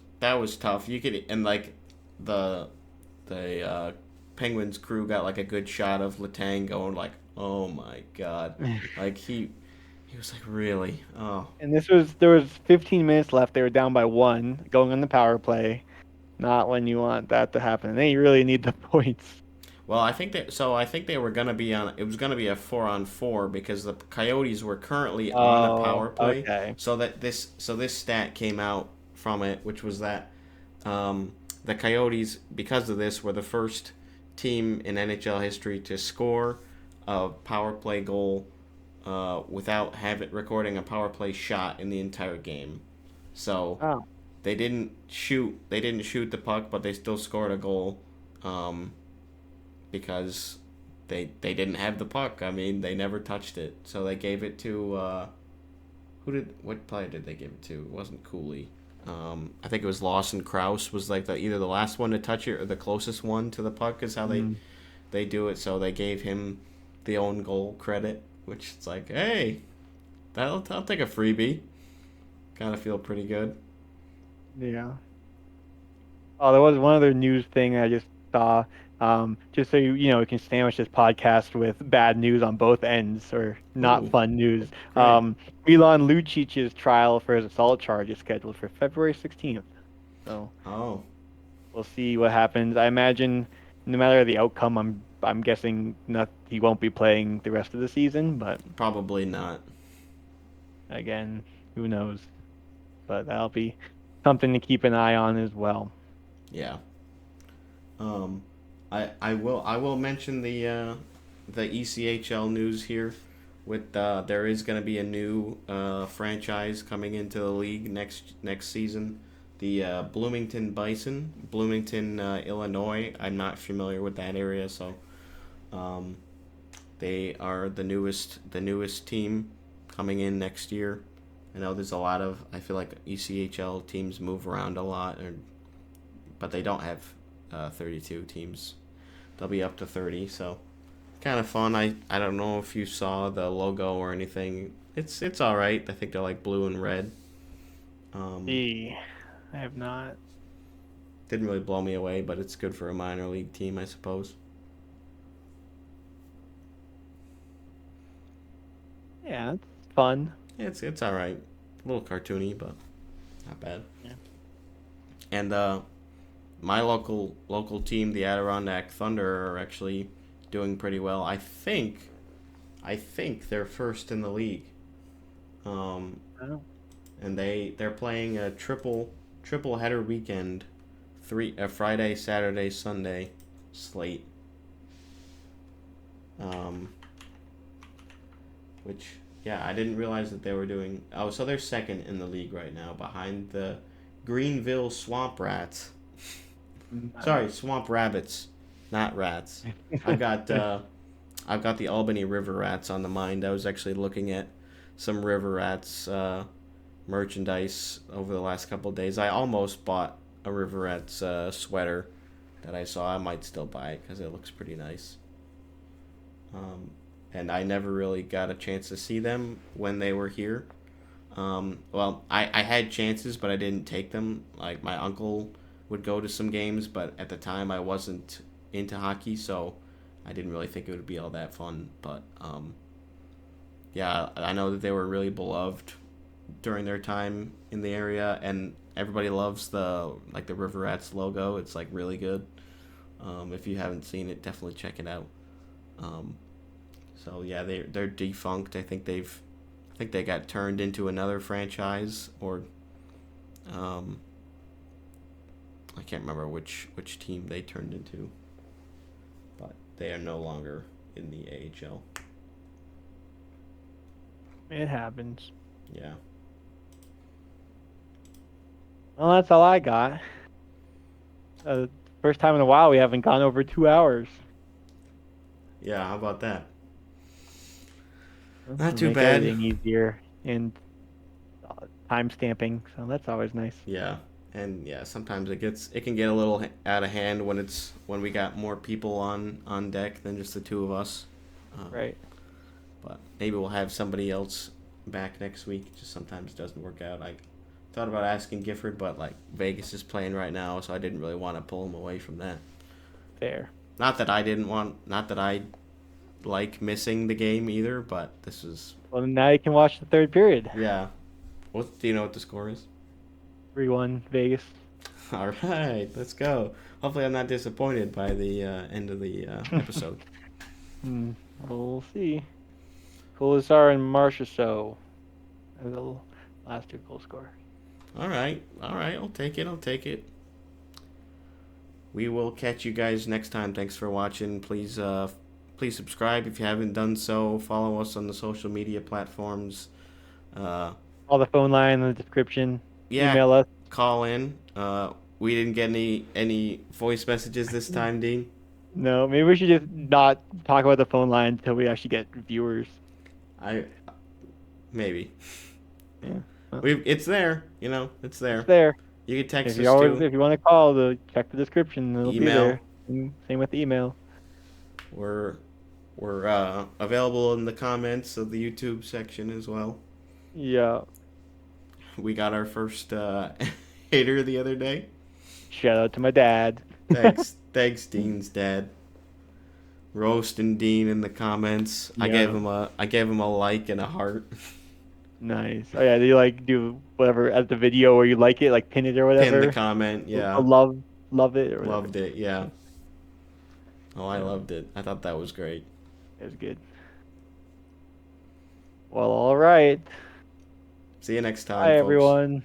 tough. You could and like the Penguins crew got like a good shot of Letang going like, oh my god, like he was like really and there was 15 minutes left. They were down by 1, going on the power play. Not when you want that to happen. They really need the points. Well, I think they were gonna be on. It was gonna be a 4-on-4 because the Coyotes were currently on a power play. Okay. So this stat came out from it, which was that the Coyotes, because of this, were the first team in NHL history to score a power play goal without recording a power play shot in the entire game. So Oh. they didn't shoot the puck, but they still scored a goal. Because they didn't have the puck. I mean, they never touched it. So they gave it to what player did they give it to? It wasn't Cooley. I think it was Lawson Krause was like either the last one to touch it or the closest one to the puck is how they do it. So they gave him the own goal credit, which it's like, hey, I'll take a freebie. Kind of feel pretty good. Yeah. Oh, there was one other news thing I just saw. Just so you can sandwich this podcast with bad news on both ends or not Ooh, fun news. great. Milan Lucic's trial for his assault charge is scheduled for February 16th. So Oh, we'll see what happens. I imagine no matter the outcome, I'm guessing he won't be playing the rest of the season. But probably not. again, who knows? But that'll be something to keep an eye on as well. Yeah. I will mention the ECHL news here. With there is going to be a new franchise coming into the league next season. The Bloomington Bison, Bloomington, Illinois. I'm not familiar with that area, so they are the newest team coming in next year. I know there's a lot of. I feel like ECHL teams move around a lot, but they don't have 32 teams. They'll be up to 30, so kind of fun. I don't know if you saw the logo or anything. It's all right. I think they're like blue and red. I have not. Didn't really blow me away, but it's good for a minor league team, I suppose. Yeah, it's fun. It's all right. A little cartoony, but not bad. Yeah. And my local team, the Adirondack Thunder, are actually doing pretty well. I think they're first in the league. Um, Oh. and they're playing a triple header weekend, a Friday, Saturday, Sunday slate. Which, yeah, I didn't realize that they were doing. Oh, so they're second in the league right now, behind the Greenville Swamp Rats. Sorry, Swamp Rabbits, not rats. I've got the Albany River Rats on the mind. I was actually looking at some River Rats merchandise over the last couple of days. I almost bought a River Rats sweater that I saw. I might still buy it because it looks pretty nice. And I never really got a chance to see them when they were here. Well, I had chances, but I didn't take them. Like, my uncle would go to some games, but at the time I wasn't into hockey, so I didn't really think it would be all that fun. But, yeah, I know that they were really beloved during their time in the area, and everybody loves the River Rats logo. It's, like, really good. If you haven't seen it, definitely check it out. So yeah, they're defunct. I think they got turned into another franchise, or I can't remember which team they turned into, but they are no longer in the AHL. It happens. Yeah. Well, that's all I got. First time in a while we haven't gone over 2 hours. Yeah, how about that? Well, Not too make bad. Everything easier and time stamping, so that's always nice. Yeah, and yeah, sometimes it can get a little out of hand when we got more people on deck than just the two of us. Right. But maybe we'll have somebody else back next week. It just sometimes doesn't work out. I thought about asking Gifford, but like Vegas is playing right now, so I didn't really want to pull him away from that. Fair. Not that I like missing the game either, but this is. Well, now you can watch the third period. Yeah. Do you know what the score is? 3-1 Vegas. All right, let's go. Hopefully, I'm not disappointed by the end of the episode. We'll see. Colasar and Marchessault are the last two goal scorers. All right. I'll take it. We will catch you guys next time. Thanks for watching. Please subscribe if you haven't done so. Follow us on the social media platforms. All the phone line in the description. Yeah, Email us. call in. We didn't get any voice messages this time, Dean. No, maybe we should just not talk about the phone line until we actually get viewers. Maybe. Yeah. Well, It's there. It's there. it's there. You can text If us you too. if you want to call, check the description. It'll be Email. there. Same with the email. We're available in the comments of the YouTube section as well. Yeah. We got our first hater the other day. Shout out to my dad. Thanks, Dean's dad. Roasting Dean in the comments. Yeah. I gave him a like and a heart. Nice. Oh yeah, do you do whatever at the video where you like it, like pin it or whatever? Pin the comment, yeah. Love it or whatever. Loved it, yeah. Oh, I loved it. I thought that was great. It was good. Well, all right. See you next time, Bye, folks. everyone.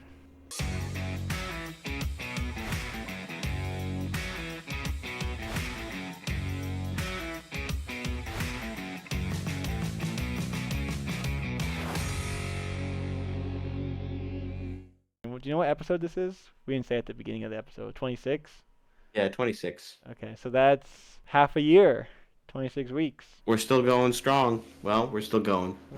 Do you know what episode this is? We didn't say at the beginning of the episode. 26? Yeah, 26. Okay, so that's half a year. 26 weeks. We're still going strong. Well, we're still going.